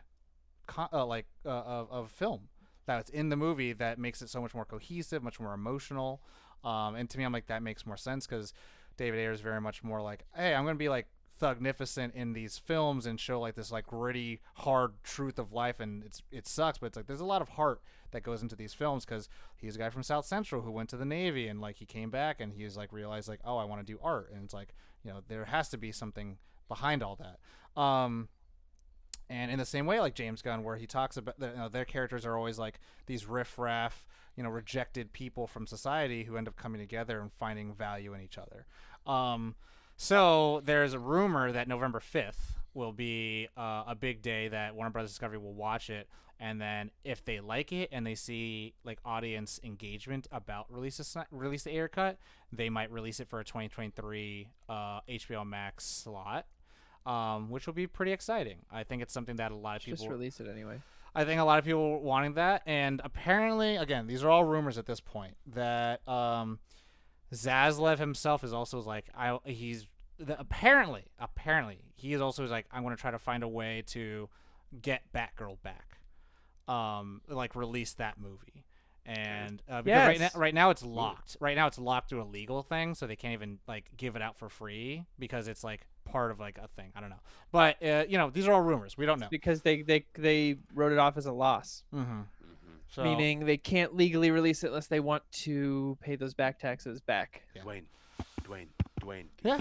of film that's in the movie that makes it so much more cohesive, much more emotional. And to me, I'm like, that makes more sense because David Ayer is very much more like, hey, I'm going to be like thugnificent in these films and show like this like gritty, hard truth of life. And it sucks, but it's like there's a lot of heart that goes into these films because he's a guy from South Central who went to the Navy and like he came back and he's like realized like, oh, I want to do art. And it's like, there has to be something behind all that. And in the same way, like James Gunn, where he talks about their characters are always like these riff-raff, rejected people from society who end up coming together and finding value in each other. So there's a rumor that November 5th will be a big day that Warner Bros. Discovery will watch it, and then if they like it and they see like audience engagement about release the Ayer cut, they might release it for a 2023 HBO Max slot. Which will be pretty exciting. I think it's something that a lot of people Just release it anyway. I think a lot of people were wanting that, and apparently, again, these are all rumors at this point. That Zaslev himself is also like apparently he is also like, I'm going to try to find a way to get Batgirl back, like release that movie. And because right now it's locked. Right now it's locked through a legal thing, so they can't even like give it out for free because it's like part of like a thing. I don't know, but these are all rumors. We don't know Because they wrote it off as a loss. Mm-hmm. So, Meaning they can't legally release it unless they want to pay those back taxes back. Yeah. Dwayne. Yeah.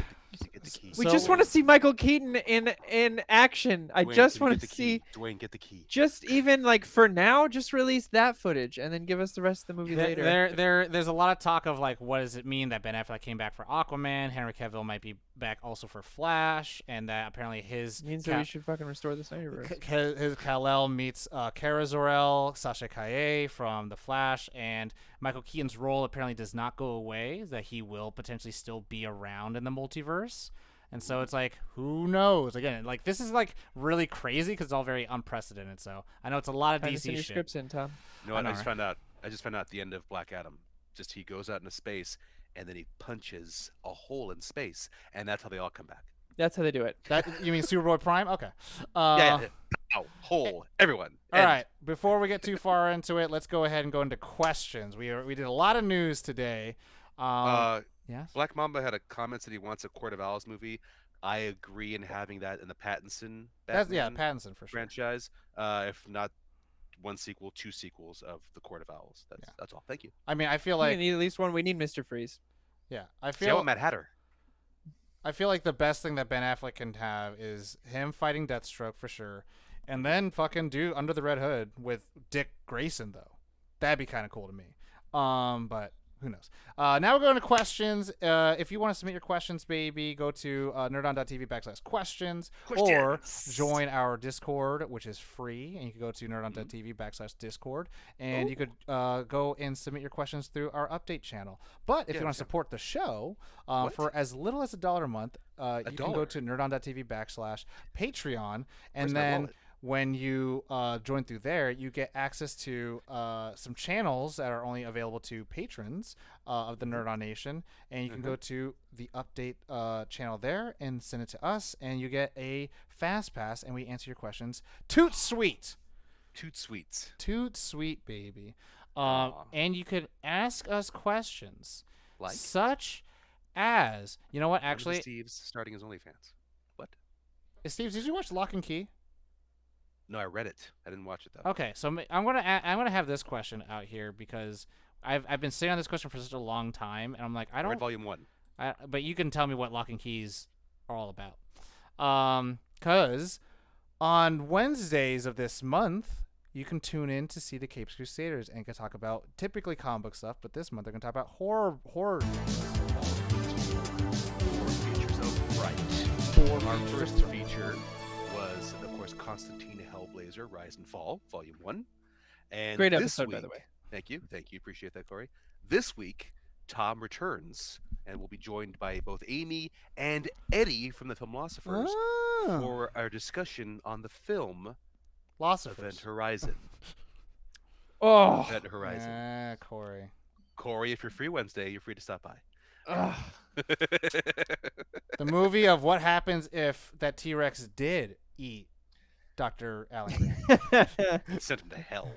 Get the key. We just want to see Michael Keaton in action. I just want to see Dwayne, get the key. just even like for now, just release that footage and then give us the rest of the movie later. There's a lot of talk of like, what does it mean that Ben Affleck came back for Aquaman, Henry Cavill might be back also for Flash, and that apparently his means that we should fucking restore the Snyderverse. his Kal-El meets Kara Zor-El, Sasha Calle from The Flash, and Michael Keaton's role apparently does not go away, that he will potentially still be around in the multiverse. And so it's like, who knows? Again, like this is like really crazy because it's all very unprecedented. So I know it's a lot of Time to DC send your shit. scripts in, Tom. No, I I know, just right? found out. I just found out at the end of Black Adam. Just he goes out into space and then he punches a hole in space, and that's how they all come back. That's how they do it. That you mean Superboy Prime? Okay. Yeah. Ow, hole, everyone. All End. right. Before we get too far into it, let's go ahead and go into questions. We did a lot of news today. Yes. Black Mamba had a comment that he wants a Court of Owls movie. I agree in having that in the Pattinson That's Batman Pattinson for sure. franchise. If not one sequel, 2 sequels of the Court of Owls. That's all. Thank you. I mean, I feel We like need at least one. We need Mr. Freeze. yeah, See, I want Mad Hatter. I feel like the best thing that Ben Affleck can have is him fighting Deathstroke for sure, and then fucking do Under the Red Hood with Dick Grayson though. That'd be kind of cool to me. But who knows? Now we're going to questions. If you want to submit your questions, baby, go to nerdon.tv/questions or join our Discord, which is free. And you can go to nerdon.tv/Discord, and you could go and submit your questions through our update channel. But if you want to support the show for as little as $1 a month, you can go to nerdon.tv/Patreon, and then when you join through there, you get access to some channels that are only available to patrons of the Nerd On Nation, and you can go to the update channel there and send it to us, and you get a fast pass, and we answer your questions. Toot sweet, Toot sweets, toot sweet, baby. And you could ask us questions such as, you know what? Actually, Steve's starting his OnlyFans. What? Steve, did you watch Lock and Key? No, I read it. I didn't watch it though. Okay, so I'm gonna have this question out here because I've been sitting on this question for such a long time, and I'm like, I read Volume 1. But you can tell me what Lock and Keys are all about. Cause on Wednesdays of this month, you can tune in to see the Capes Crusaders and can talk about typically comic book stuff, but this month they're gonna talk about horror. Our first feature was, of course, Constantine Hellblazer, Rise and Fall, Volume 1. And Great this episode, week, by the way. Thank you. Appreciate that, Corey. This week, Tom returns and will be joined by both Amy and Eddie from the Filmlosophers for our discussion on the film Event Horizon. Event Horizon. Corey. Corey, if you're free Wednesday, you're free to stop by. The movie of what happens if that T-Rex did eat Dr. Allen. Sent him to hell.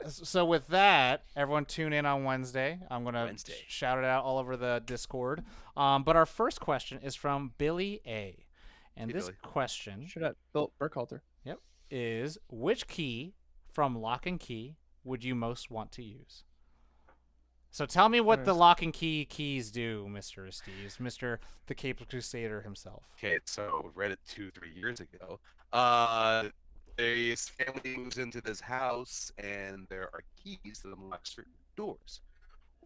So with that, everyone tune in on Wednesday. I'm going to shout it out all over the Discord. But our first question is from Billy A. And this question should have built Burkhalter. Yep. Is which key from Lock and Key would you most want to use? So tell me what the Lock and Key keys do, Mr. Steves, Mr. the Cape Crusader himself. Okay, so read it 2-3 years ago. This family moves into this house, and there are keys that unlock certain doors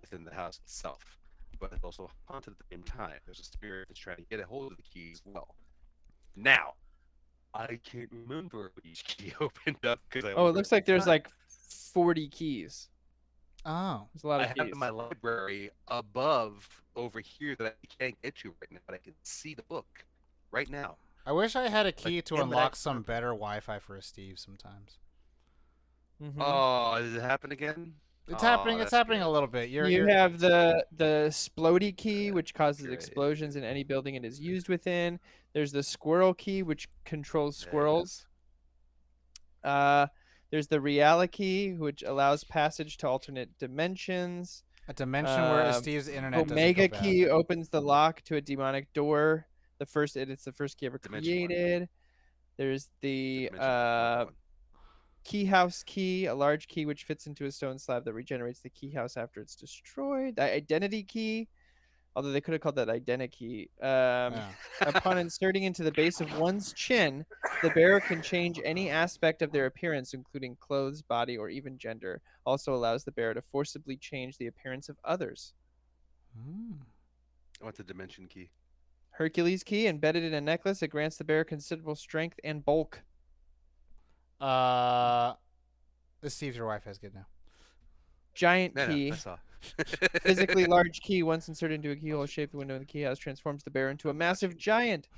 within the house itself. But it's also haunted at the same time. There's a spirit that's trying to get a hold of the key as well. Now, I can't remember each key opened up because it looks like there's like 40 keys. Oh, there's a lot of I keys. have in my library above over here that I can't get to right now, but I can see the book right now. I wish I had a key to unlock some better Wi-Fi for a Steve sometimes. Oh, does it happen again? It's happening. It's happening a little bit. You have the Splody key, which causes explosions in any building it is used within. There's the Squirrel key, which controls squirrels. There's the Reala key, which allows passage to alternate dimensions. A dimension where Steve's internet Omega key opens the lock to a demonic door. It's the first key ever created. There's the key house key, a large key which fits into a stone slab that regenerates the key house after it's destroyed. The identity key, although they could have called that identity. Upon inserting into the base of one's chin, the bearer can change any aspect of their appearance, including clothes, body, or even gender. Also allows the bearer to forcibly change the appearance of others. I want the dimension key. Hercules key, embedded in a necklace, it grants the bearer considerable strength and bulk. Steve's your Wi-Fi is good now. Giant key. I saw. Physically large key, once inserted into a keyhole shaped the window in the key house, transforms the bearer into a massive giant.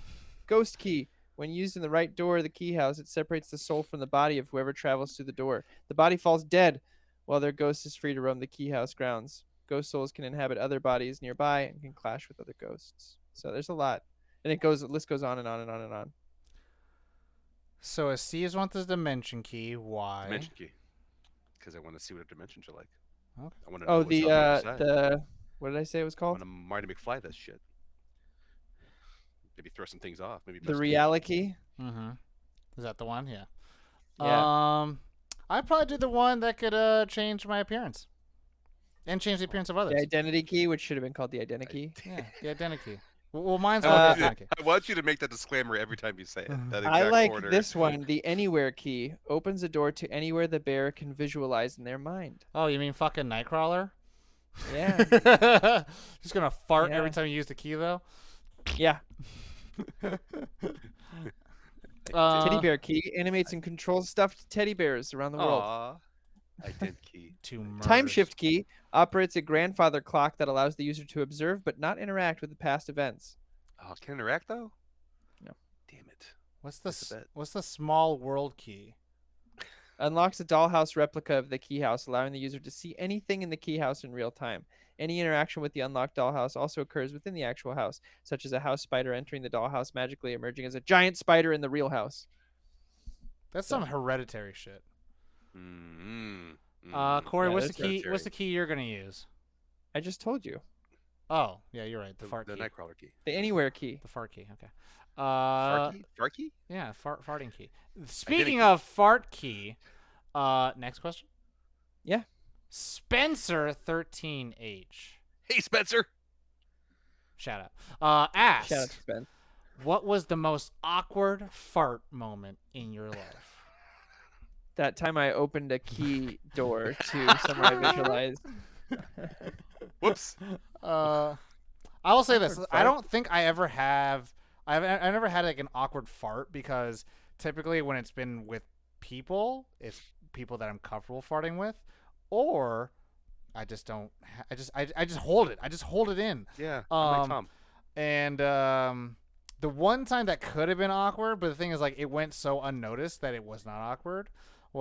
Ghost key. When used in the right door of the key house, it separates the soul from the body of whoever travels through the door. The body falls dead, while their ghost is free to roam the key house grounds. Ghost souls can inhabit other bodies nearby and can clash with other ghosts. So there's a lot. And the list goes on and on and on and on. So as Steve's wants the dimension key, why? Dimension key. Because I want to see what a dimensions are like. Okay. I want to know the what did I say it was called? I want to Marty McFly this shit. Maybe throw some things off. Maybe the Reala key. Is that the one? Yeah. Yeah. I'd probably do the one that could change my appearance and change the appearance of The others. identity key, which should have been called the identity key. Yeah, the identity key. Well, mine's I called want, the you identity to, I want you to make that disclaimer every time you say it. That I exact like order. this one. The anywhere key opens a door to anywhere the bear can visualize in their mind. Oh, you mean fucking Nightcrawler? Yeah. Just gonna fart every Yeah. time you use the key, though. Yeah. Teddy Uh, bear key animates and controls stuffed teddy bears around the world. Aw. Identity. Two Time murders. shift key operates a grandfather clock that allows the user to observe but not interact with the past events. Oh, can it interact though? No. Damn it. What's That's a bet. what's the small world key? Unlocks a dollhouse replica of the key house, allowing the user to see anything in the key house in real time. Any interaction with the unlocked dollhouse also occurs within the actual house, such as a house spider entering the dollhouse magically emerging as a giant spider in the real house. That's some hereditary shit. Mm-hmm. Corey, Yeah, what's the that's key? What's hereditary. the key you're gonna use? I just told you. Oh, yeah, you're right. The fart The key. Nightcrawler key. The anywhere key. The fart key. Okay. Fart key? Yeah, farting key. Speaking key. of fart key, next question. Yeah. Spencer 13H. Hey, Spencer. Shout out. Asked, Shout out to Spence. what was the most awkward fart moment in your life? That time I opened a key door to somewhere I visualized. Whoops. I will say this: Awkward I fart? don't think I ever have. I never had like an awkward fart because typically when it's been with people, it's people that I'm comfortable farting with, or I just don't. I just hold it. I just hold it in. Yeah. I'm like Um, Tom. And the one time that could have been awkward, but the thing is, like, it went so unnoticed that it was not awkward. I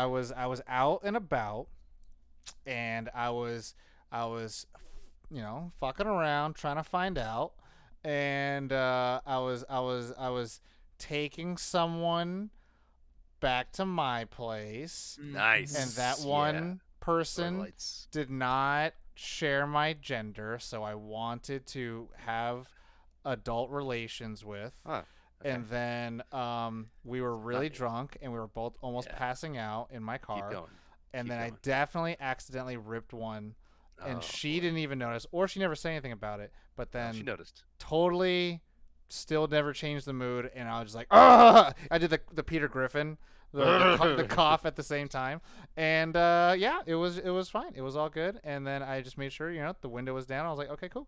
was out and about, and I was fucking around trying to find out, and I was taking someone back to my place, Nice. and that Yeah. one person Lights. did not share my gender, so I wanted to have adult relations with. Huh. Okay. And then we were really me. drunk, and we were both almost Yeah. passing out in my Keep car. going. And Keep then I going. definitely accidentally ripped one, and Oh, she boy. didn't even notice, or she never said anything about it. But Oh, then she noticed. totally still never changed the mood, and I was just like, ah! I did the Peter Griffin, the cough at the same time, and yeah, it was fine. It was all good, and then I just made sure the window was down. I was like, okay, cool.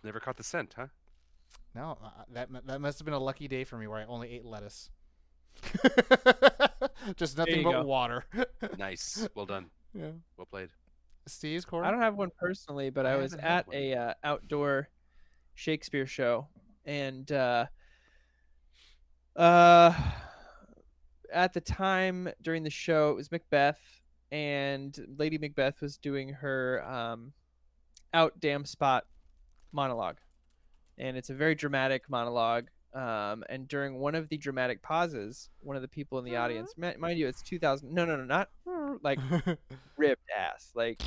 Never caught the scent, huh? No, that must have been a lucky day for me where I only ate lettuce. Just nothing you but go. water. Nice. Well done. Yeah. Well played. Steve's Corey? I don't have one personally, but I I was haven't had at one. a outdoor Shakespeare show, and at the time during the show, it was Macbeth, and Lady Macbeth was doing her out damn spot monologue, and it's a very dramatic monologue. And during one of the dramatic pauses, one of the people in the audience, mind you, it's 2000. No, not like ripped ass, like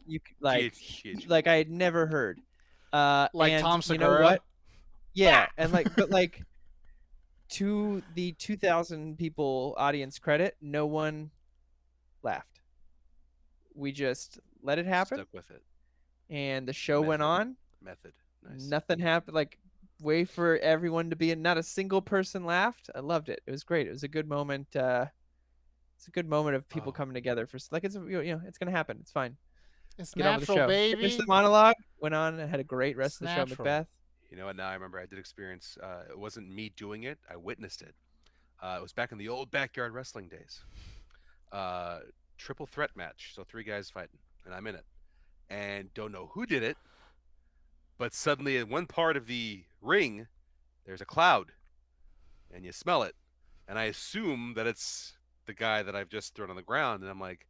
you GH. like I had never heard. Like and Tom you know Segura? what? Yeah, and but to the 2,000 people audience credit, no one laughed. We just let it happen, Stuck with it. and the show went Method. on. Method. Nice. Nothing happened. Like, wait for everyone to be in. Not a single person laughed. I loved it. It was great. It was a good moment. It's a good moment of people Oh. coming together for it's it's gonna happen. It's fine. It's Get on with the natural, show. baby. Finished the monologue. Went on and had a great rest It's of the show. natural. Macbeth. You know what? Now I remember I did experience. It wasn't me doing it. I witnessed it. It was back in the old backyard wrestling days. Triple threat match. So 3 guys fighting, and I'm in it, and don't know who did it. But suddenly, in one part of the ring, there's a cloud, and you smell it, and I assume that it's the guy that I've just thrown on the ground, and I'm like,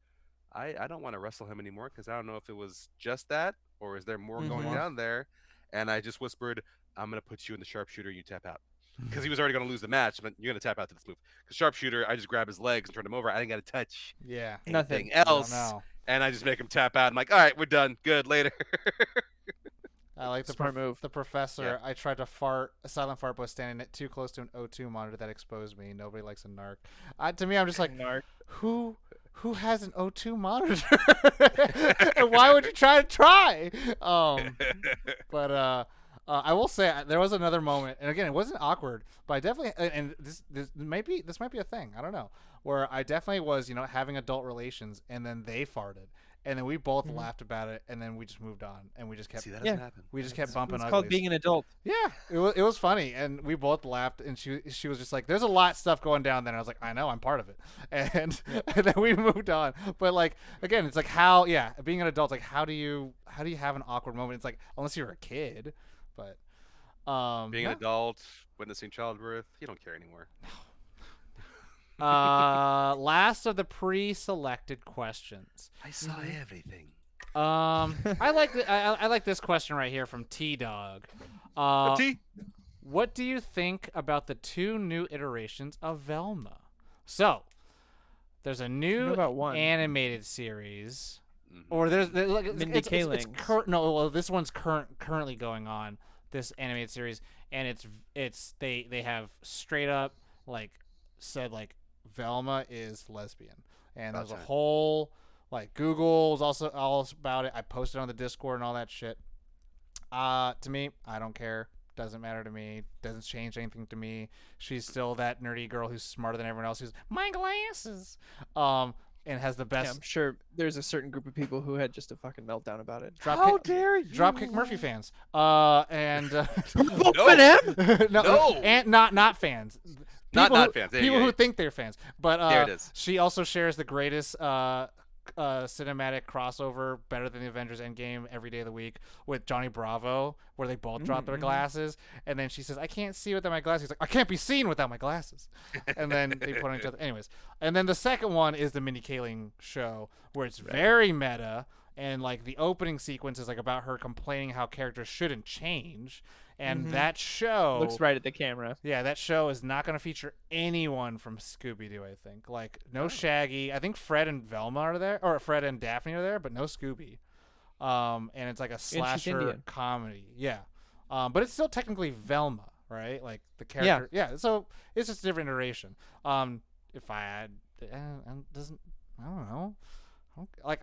I don't want to wrestle him anymore because I don't know if it was just that or is there more going Mhm. down there. And I just whispered, I'm going to put you in the sharpshooter, you tap out. Because he was already going to lose the match, but you're going to tap out to this move. Because sharpshooter, I just grab his legs and turn him over. I didn't got to touch Yeah. Nothing. anything else. No. And I just make him tap out. I'm like, all right, we're done. Good, later. I like the Smart move. The professor. Yeah. I tried to fart a silent fart, but was standing too close to an O2 monitor that exposed me. Nobody likes a narc. To me, I'm just like, Narc. who has an O2 monitor? And why would you try? But I will say there was another moment, and again, it wasn't awkward, but I definitely, and this might be a thing. I don't know, where I definitely was, having adult relations, and then they farted, and then we both laughed about it, and then we just moved on, and we just kept. See, that doesn't happen. We just kept bumping It's uglies. called being an adult. Yeah, it was funny, and we both laughed, and she was just like, "There's a lot of stuff going down." Then I was like, "I know, I'm part of it," and then we moved on. But like again, it's like being an adult, like how do you have an awkward moment? It's like unless you're a kid, but Being an adult, witnessing childbirth, you don't care anymore. Last of the pre-selected questions. I saw everything. I like this question right here from T-Dog. T? What do you think about the 2 new iterations of Velma? So, there's a new about one. animated series, Mhm. or there's Mindy Kaling's. this one's currently going on, this animated series, and it's they have straight up like said like Velma is lesbian, and there's a Gotcha. whole like Google's also all about it. I posted on the Discord and all that shit. To me, I don't care. Doesn't matter to me. Doesn't change anything to me. She's still that nerdy girl who's smarter than everyone else. Who's my glasses. And has the Yeah, best. I'm sure there's a certain group of people who had just a fucking meltdown about it. How dare you? Dropkick Murphy fans. And No. no, and not fans. Not fans. There you People go. who think they're fans. But There it is. she also shares the greatest cinematic crossover, better than the Avengers Endgame, every day of the week, with Johnny Bravo, where they both drop their glasses, and then she says, "I can't see without my glasses." He's like, "I can't be seen without my glasses," and then they put on each other. Anyways, and then the second one is the Mindy Kaling show, where it's very meta, and like the opening sequence is like about her complaining how characters shouldn't change. And that show Looks right at the camera. Yeah, that show is not going to feature anyone from Scooby-Doo, I think. Like, no Shaggy. I think Fred and Velma are there, or Fred and Daphne are there, but no Scooby. And it's like a slasher Indian. comedy. Yeah. But it's still technically Velma, right? Like, the character. Yeah, so it's just a different iteration. If I had... I don't know. Like,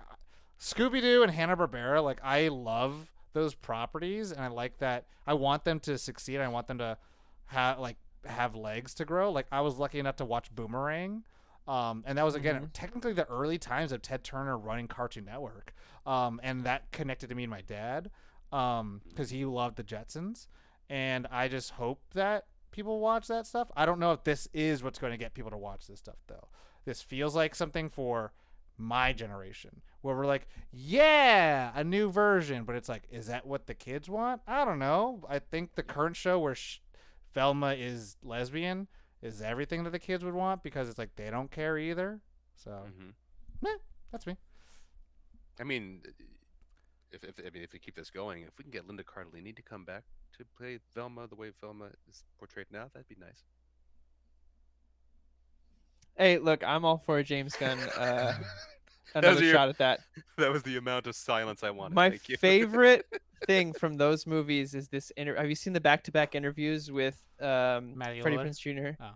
Scooby-Doo and Hanna-Barbera, like, I love those properties, and I like that. I want them to succeed. I want them to have legs to grow. Like, I was lucky enough to watch Boomerang, and that was again technically the early times of Ted Turner running Cartoon Network, and that connected to me and my dad, because he loved the Jetsons, and I just hope that people watch that stuff. I don't know if this is what's going to get people to watch this stuff though. This feels like something for my generation, where we're like, yeah, a new version, but it's like, is that what the kids want? I don't know. I think the current show where Velma is lesbian is everything that the kids would want, because it's like they don't care either. So, that's me. I mean, if we keep this going, if we can get Linda Cardellini to come back to play Velma the way Velma is portrayed now, that'd be nice. Hey, look, I'm all for a James Gunn. Another your- shot at that. That was the amount of silence I wanted. My Thank you. favorite thing from those movies is this. Have you seen the back-to-back interviews with Matty Freddie Lillard? Prinze Jr. Oh.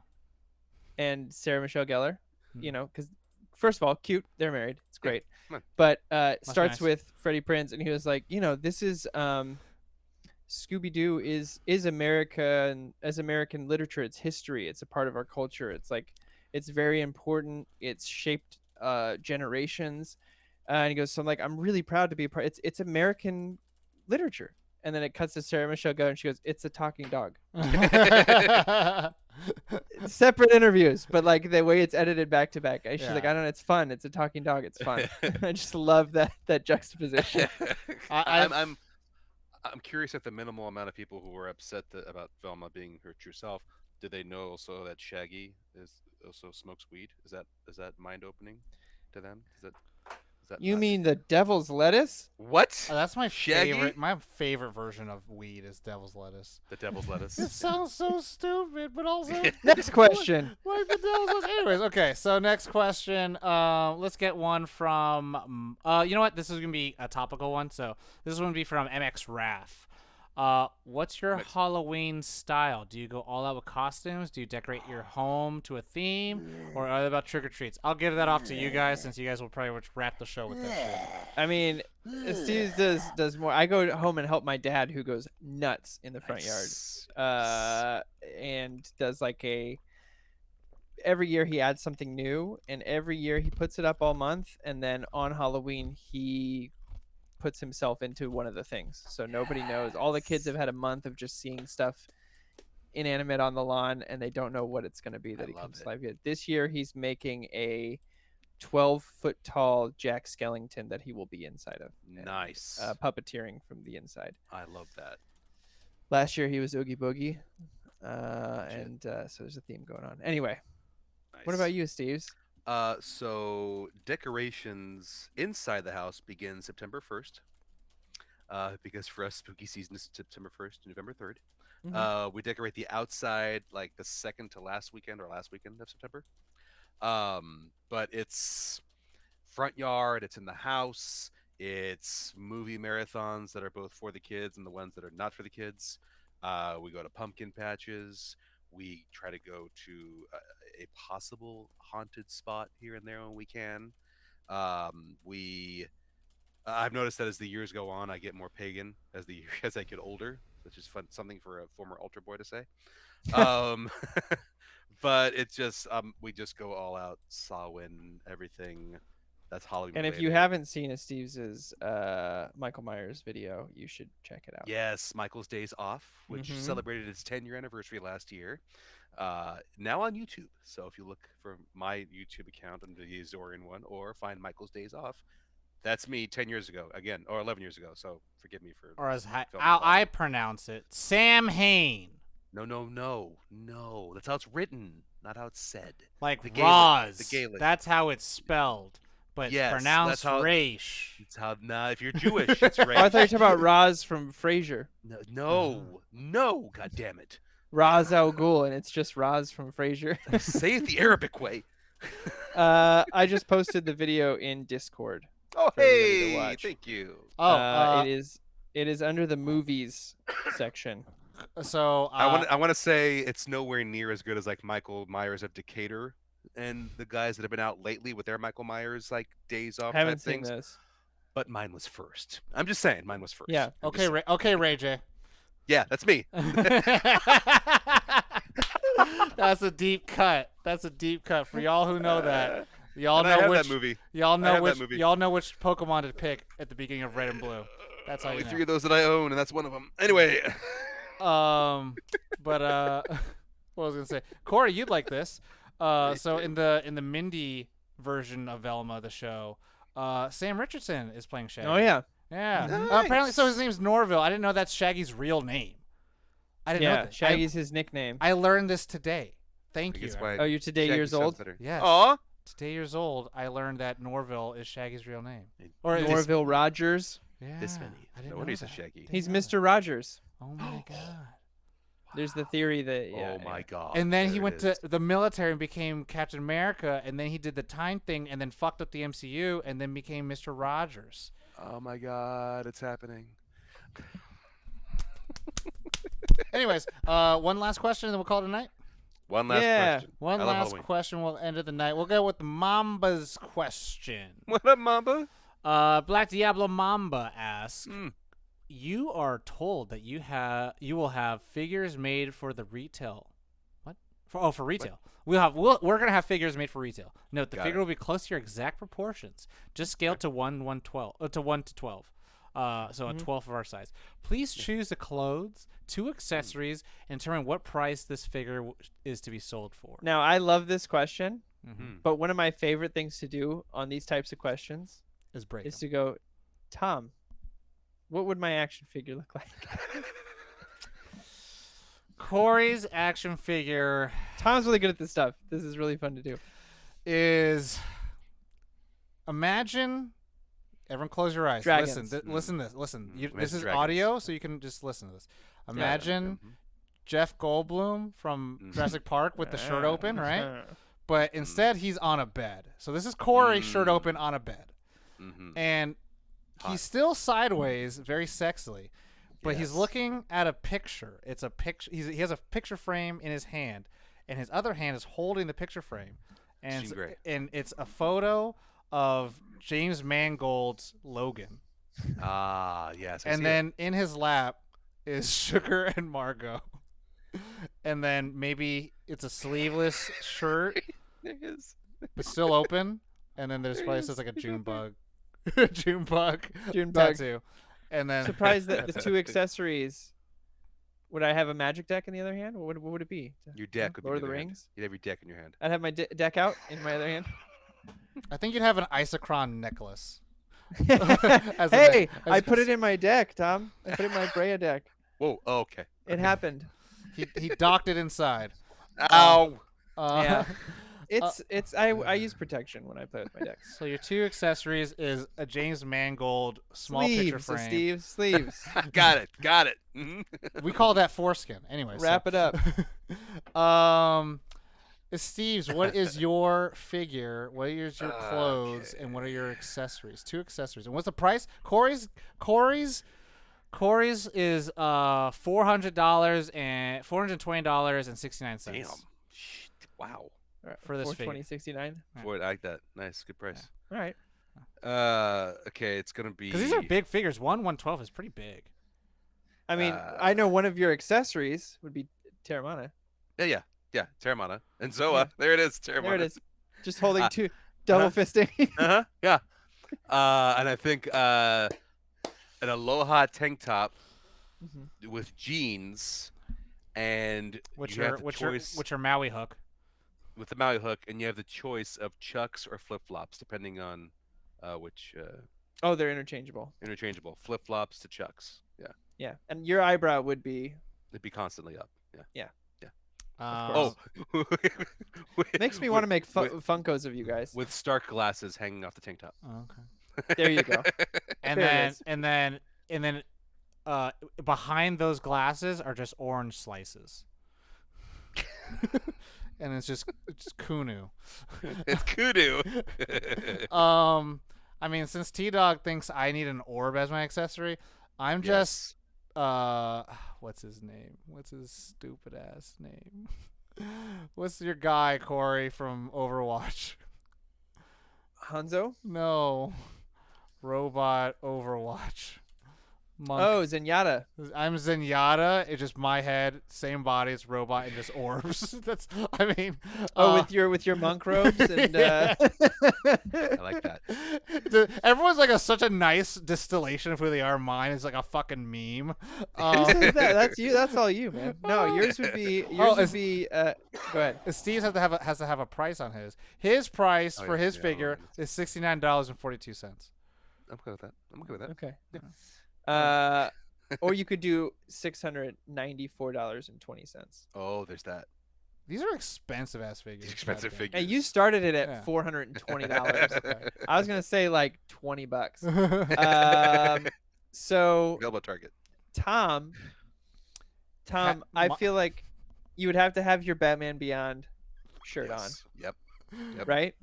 and Sarah Michelle Gellar? You know, because first of all, cute. They're married. It's great. come on. But it starts nice. with Freddie Prinze, and he was like, this is Scooby-Doo is America, and as American literature, it's history. It's a part of our culture. It's like, it's very important. It's shaped generations. And he goes, so I'm really proud to be a part. It's American literature. And then it cuts to Sarah Michelle Gellar, and she goes, "It's a talking dog." Separate interviews, but like the way it's edited back to back. She's like, "I don't know, it's fun. It's a talking dog. It's fun." I just love that juxtaposition. I'm curious if the minimal amount of people who were upset about Velma being her true self, did they know also that Shaggy also smokes weed? Is that mind opening to them? Is that You not- mean the devil's lettuce? what? That's my Shaggy? favorite. My favorite version of weed is devil's lettuce. The devil's lettuce. It sounds so stupid, but also Next question. like the devil's lettuce. Anyways, okay. So next question. Let's get one from. You know what? This is gonna be a topical one. So this is gonna be from MX Raff. What's your Mix. Halloween style? Do you go all out with costumes? Do you decorate your home to a theme, or are they about trick or treats? I'll give that off to you guys since you guys will pretty much wrap the show with that shit. I mean, Steve does more. I go home and help my dad, who goes nuts in the front yard, and does like every year he adds something new, and every year he puts it up all month, and then on Halloween he puts himself into one of the things, so nobody knows. All the kids have had a month of just seeing stuff inanimate on the lawn, and they don't know what it's going to be that he comes to life yet. This year he's making a 12-foot tall Jack Skellington that he will be inside of. Nice. Puppeteering from the inside. I love that. Last year he was Oogie Boogie, so there's a theme going on. Anyway, Nice. what about you, Steves? So decorations inside the house begin September 1st. Because for us, spooky season is September 1st to November 3rd. We decorate the outside like the second to last weekend or last weekend of September. But it's front yard, it's in the house, it's movie marathons that are both for the kids and the ones that are not for the kids. We go to pumpkin patches. We try to go to a possible haunted spot here and there when we can. I've noticed that as the years go on, I get more pagan as I get older, which is fun, something for a former altar boy to say. But it's just we just go all out, Samhain, everything. That's Halloween. And if you haven't seen a Steves' Michael Myers video, you should check it out. Yes, Michael's Days Off, which celebrated its 10-year anniversary last year. Now on YouTube. So if you look for my YouTube account under the Azorian one, or find Michael's Days Off, that's me 10 years ago again, or 11 years ago. So forgive me for. Or as I pronounce it, Sam Hain. No. That's how it's written, not how it's said. Like the Roz. The Gaelic. That's how it's spelled. But yes, it's pronounced that's how, Raish. It's how, if you're Jewish, it's Raish. Oh, I thought you were talking about Roz from Frasier. No, God damn it. Ra's al Ghul, and it's just Roz from Frasier. Say it the Arabic way. I just posted the video in Discord. Oh, hey, thank you. It is under the movies section. So I want to say it's nowhere near as good as like Michael Myers of Decatur and the guys that have been out lately with their Michael Myers like days off. I haven't type seen things. this. But mine was first. I'm just saying, mine was first. Yeah. Okay, Ray J. Yeah, that's me. That's a deep cut. That's a deep cut for y'all who know that. Y'all I know have which that movie. Y'all know which. That movie. Y'all know which Pokemon to pick at the beginning of Red and Blue. That's how only you know. 3 of those that I own, and that's one of them. Anyway. But what was I gonna say? Corey, you'd like this. So in the Mindy version of Velma, the show, Sam Richardson is playing Shaggy. Oh yeah. Yeah. Nice. Apparently, so his name's Norville. I didn't know that's Shaggy's real name. I didn't know that. Shaggy's his nickname. I learned this today. Thank you. Oh, you're today Shaggy years sounds old? better. Yes. Aw. Today years old, I learned that Norville is Shaggy's real name. Or Norville Rogers. Yeah. this many. I didn't No know wonder he's a that. Shaggy. Didn't He's know Mr. Rogers. that. Oh my god. There's the theory that Oh my god. And then he there went it to is. the military and became Captain America, and then he did the time thing, and then fucked up the MCU, and then became Mr. Rogers. Oh my god, it's happening. Anyways, one last question, and then we'll call it a night. One last Yeah. question. One I love last Halloween. question. We'll end of the night. We'll go with Mamba's question. What up, Mamba? Black Diablo Mamba asks, Mm. you are told that you will have figures made for the retail. What? For retail. We're gonna have figures made for retail. Note the Got figure it. will be close to your exact proportions, just scaled to 1 to 12. So a 12th of our size. Please choose the clothes, 2 accessories, and determine what price this figure is to be sold for. Now, I love this question, Mm-hmm. but one of my favorite things to do on these types of questions Is break. is to go, Tom, what would my action figure look like? Corey's action figure Tom's really good at this stuff. This is really fun to do. is, imagine, everyone close your eyes. Dragons. Listen. This Imagine is dragons. audio, so you can just listen to this. Imagine Jeff Goldblum from Jurassic Park with the shirt open, right? But instead he's on a bed. So this is Corey shirt open on a bed. Mm-hmm. And Hot. he's still sideways, very sexily, but he's Yes. looking at a picture. It's a picture. He has a picture frame in his hand, and his other hand is holding the picture frame, and Jean Grey. it's a photo of James Mangold's Logan. Ah, yes. I And see then in his lap is Sugar and Margot. And then maybe it's a sleeveless shirt, it. There it is. but still open. And then there's There probably it says is. like a It's June open. bug, June bug tattoo. And then Surprised that the 2 accessories. Would I have a Magic deck in the other hand? What would it be? Your deck would be Lord in of the your hand. Rings. You'd have your deck in your hand. I'd have my deck out in my other hand. I think you'd have an Isochron necklace. As a Hey, deck- as I a- put it in my deck, Tom. I put it in my Brea deck. Whoa. Oh, okay. It happened. He docked it inside. Ow. Yeah. I use protection when I play with my decks. So your 2 accessories is a James Mangold small picture Sleeves, frame. Steve. Sleeves. Got it. Got it. Mhm. We call that foreskin. Anyway, Wrap it up. Steve's, what is your figure? What is your clothes? Okay. And what are your accessories? 2 accessories. And what's the price? Corey's is $400 and $420.69. Damn. Shit. Wow. For this figure. 420.69. Boy, I like that. Nice. Good price. All right. Okay. It's gonna be. Because these are big figures. 112 is pretty big. I mean, I know one of your accessories would be Terramana. Yeah. Terramana and Zoa. There it is. Terramana. There it is. Just holding 2, double fisting. Uh-huh. Yeah. And I think an Aloha tank top with jeans, and Which you are have the which choice are which are Maui hook. with the Maui hook, and you have the choice of Chucks or flip flops, depending on which Oh, they're interchangeable. interchangeable flip flops to Chucks. Yeah, Yeah. And your eyebrow would be. it'd be constantly up. Yeah. Oh, Makes me want to make with- Funkos of you guys. with Stark glasses hanging off the tank top. okay. There you go. And There it then is. and then behind those glasses are just orange slices. And it's just Kunu. It's kudu. I mean, since T-Dog thinks I need an orb as my accessory, I'm just what's his name? What's his stupid ass name? What's your guy, Corey, from Overwatch? Hanzo? No. Robot Overwatch. Monk. Oh, Zenyatta. I'm Zenyatta. It's just my head, same body, it's robot and just orbs. That's I mean Oh, with your monk robes and Yeah. I like that. Everyone's like such a nice distillation of who they are. Mine is like a fucking meme. Who says that? That's you. That's all you, man. No, yours would be. Go ahead. Steve has to have a price on his. His price Oh, for yeah, his yeah, figure hold on. is $69.42. I'm good with that. I'm good with that. Okay. Or you could do $694.20. Oh, there's that. These are expensive ass figures. These expensive goddamn. figures. Hey, you started it at Yeah. $420. Okay. I was gonna say like $20. So Available at Target. Tom, I my- feel like you would have to have your Batman Beyond shirt Yes. Yep. on, right?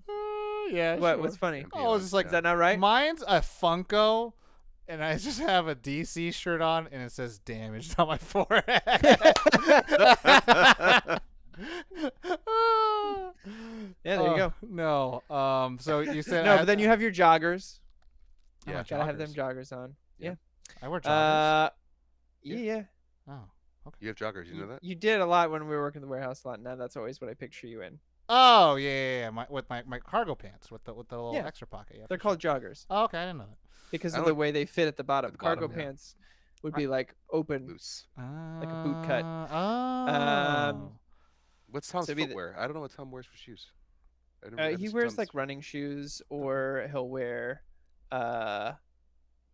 Yeah. What? sure. What's funny? Oh, it's just like Is that not right? Mine's a Funko, and I just have a DC shirt on, and it says "damaged" on my forehead. Yeah, there you go. No. So you said No, but then you have your joggers. I Yeah. have Gotta have them joggers. joggers on. Yeah. I wear joggers. Yeah. Oh. You have joggers. You know that? You did a lot when we were working the warehouse a lot. Now that's always what I picture you in. Oh yeah. With my cargo pants with the little Yeah. extra pocket. Yeah, They're for called joggers sure. Oh, okay, I didn't know that. because I of don't- the way they fit at the bottom. At the bottom, Cargo yeah. pants would be like open. Loose. Like a boot cut. Oh. What's Tom's So it'd be the- footwear? I don't know what Tom wears for shoes. I never- I haven't He seen wears Tom's- like running shoes, or he'll wear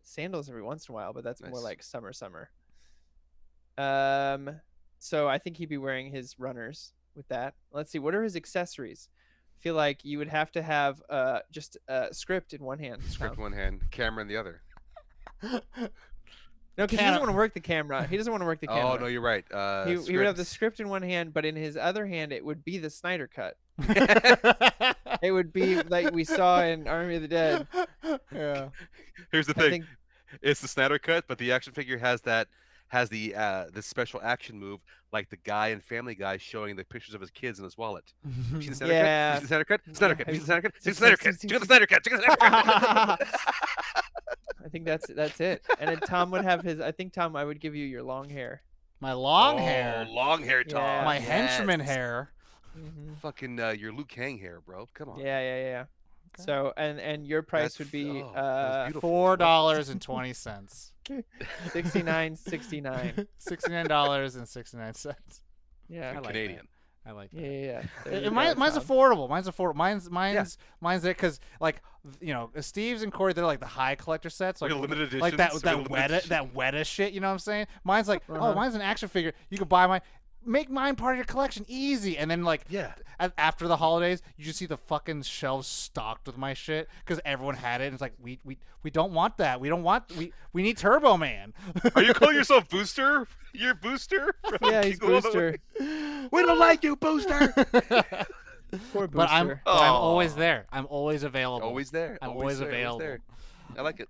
sandals every once in a while, but that's more Nice. like summer. So I think he'd be wearing his runners with that. Let's see, what are his accessories? I feel like you would have to have just a script in one hand. Script in Tom. one hand, camera in the other. No, because he doesn't want to work the camera. He doesn't want to work the camera. Oh no, you're right. He would have the script in one hand, but in his other hand, it would be the Snyder cut. It would be like we saw in Army of the Dead. Yeah. Here's the I thing: think it's the Snyder cut, but the action figure has that has the special action move like the guy in Family Guy showing the pictures of his kids in his wallet. You seen the Snyder Yeah. Cut? You seen the Snyder Cut? Snyder Cut. Have You you seen the Snyder Cut? seen- See the Snyder Cut. Check out the Snyder Cut. Check out the Snyder Cut. I think that's it. And then Tom would have his. I think Tom, I would give you your long hair. My long hair. Long hair, Tom. Yeah. My Yes. henchman hair. Fucking your Luke Kang hair, bro. Come on. Yeah. So and your price would be that's beautiful. $4.20. $69.69. $69.69. Yeah. I like Canadian. that. I like that. Yeah. There you Mine's go, Tom. affordable. Mine's affordable. Mine's there because like Steve's and Corey, they're like the high collector sets, like limited editions. like that weta shit. You know what I'm saying? Mine's like mine's an action figure. You could buy mine. Make mine part of your collection easy, and then like after the holidays, you just see the fucking shelves stocked with my shit because everyone had it. And it's like we don't want that. We need Turbo Man. Are you calling yourself Booster? You're Booster? Yeah, he's Booster. We don't like you, Booster. Poor Booster. But I'm always there. I'm always available. Always there. I'm always available. there. I like it.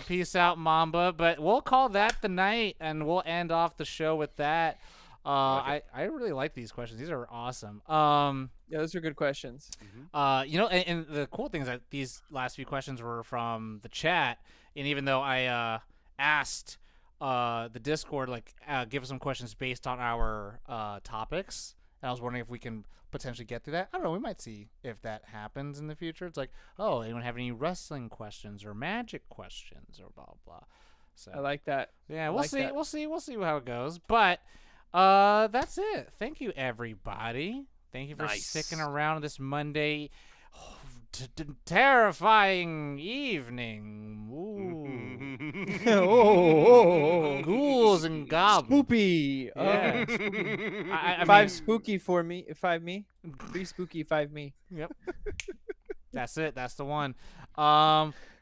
Peace out, Mamba. But we'll call that the night, and we'll end off the show with that. I really like these questions. These are awesome. Yeah, those are good questions. And the cool thing is that these last few questions were from the chat, and even though I asked the Discord give us some questions based on our topics, and I was wondering if we can potentially get through that. I don't know. We might see if that happens in the future. It's like, oh, anyone have any wrestling questions or magic questions or blah blah. So I like that. yeah, I we'll like see. that. We'll see how it goes. But that's it. Thank you, everybody. Thank you for sticking around this Monday terrifying evening. Ooh. Ghouls and goblins. Spoopy. Yeah. I Five mean, spooky for me. 5 me. 3 spooky, 5 me. Yep. That's it. That's the one.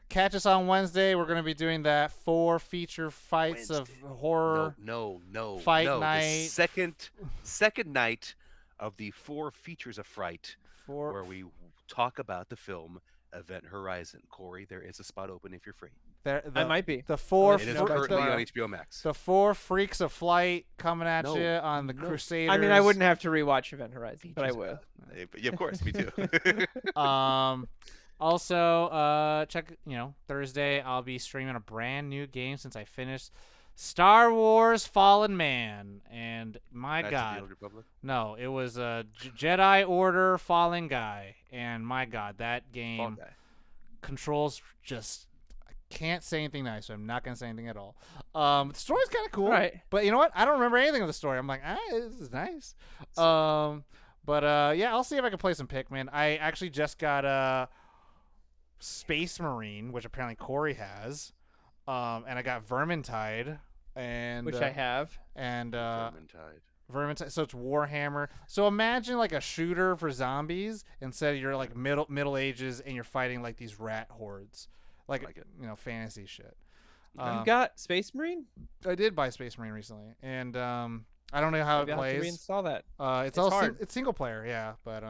Catch us on Wednesday. We're gonna be doing that 4 feature fights of horror. No. Fight no. night. The second night of the 4 features of fright, For where we talk about the film Event Horizon. Corey, there is a spot open if you're free. I might be. the 4 It is currently on HBO Max. the 4 freaks of flight coming at you on the Crusaders. I mean, I wouldn't have to rewatch Event Horizon, but I will. Yeah, of course, me too. Also, check, Thursday I'll be streaming a brand new game since I finished Star Wars Fallen Man. And my That's God. the Old Republic? No, it was a Jedi Order Fallen Guy. And my God, that Fall game Guy. controls just... I can't say anything nice, so I'm not going to say anything at all. The story's kind of cool. Right. But you know what? I don't remember anything of the story. I'm like, this is nice. But I'll see if I can play some Pikmin. I actually just got Space Marine, which apparently Corey has, and I got Vermintide, and Which I have. and Vermintide. Vermintide. So it's Warhammer. So imagine like a shooter for zombies instead of you're like Middle Ages and you're fighting like these rat hordes, like it. fantasy shit. You got Space Marine? I did buy Space Marine recently, and I don't know how Maybe it I'll have to plays. reinstall that. It's hard. it's single player, yeah, but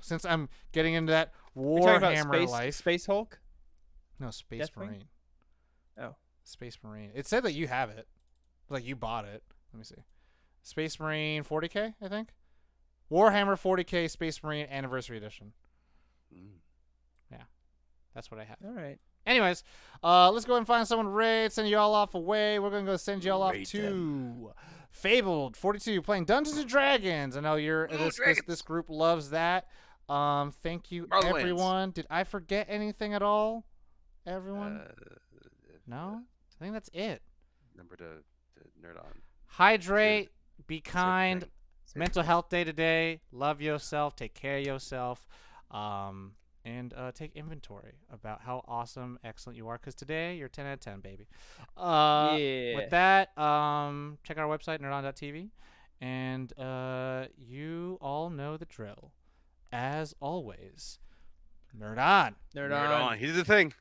since I'm getting into that You're talking about Warhammer life. Space Hulk? No, Space Deathwing? Marine. Oh. Space Marine. It said that you have it. Like you bought it. Let me see. Space Marine 40K, I think. Warhammer 40K Space Marine Anniversary Edition. Yeah. That's what I have. All right. Anyways, let's go ahead and find someone to raid, send you all off away. We're going to go send you all off Raid to Fabled 42 playing Dungeons and Dragons. I know this group loves that. Thank you, Marlins. everyone. Did I forget anything at all? Everyone? No? I think that's it. Remember to nerd on. Hydrate, be Same kind, thing. Same mental thing. health day to day, love yourself, take care of yourself, and take inventory about how awesome, excellent you are, because today you're 10 out of 10, baby. Yeah. With that, check out our website, nerdon.tv, and you all know the drill. As always, nerd on. Nerd Nerd on. on. He did the thing.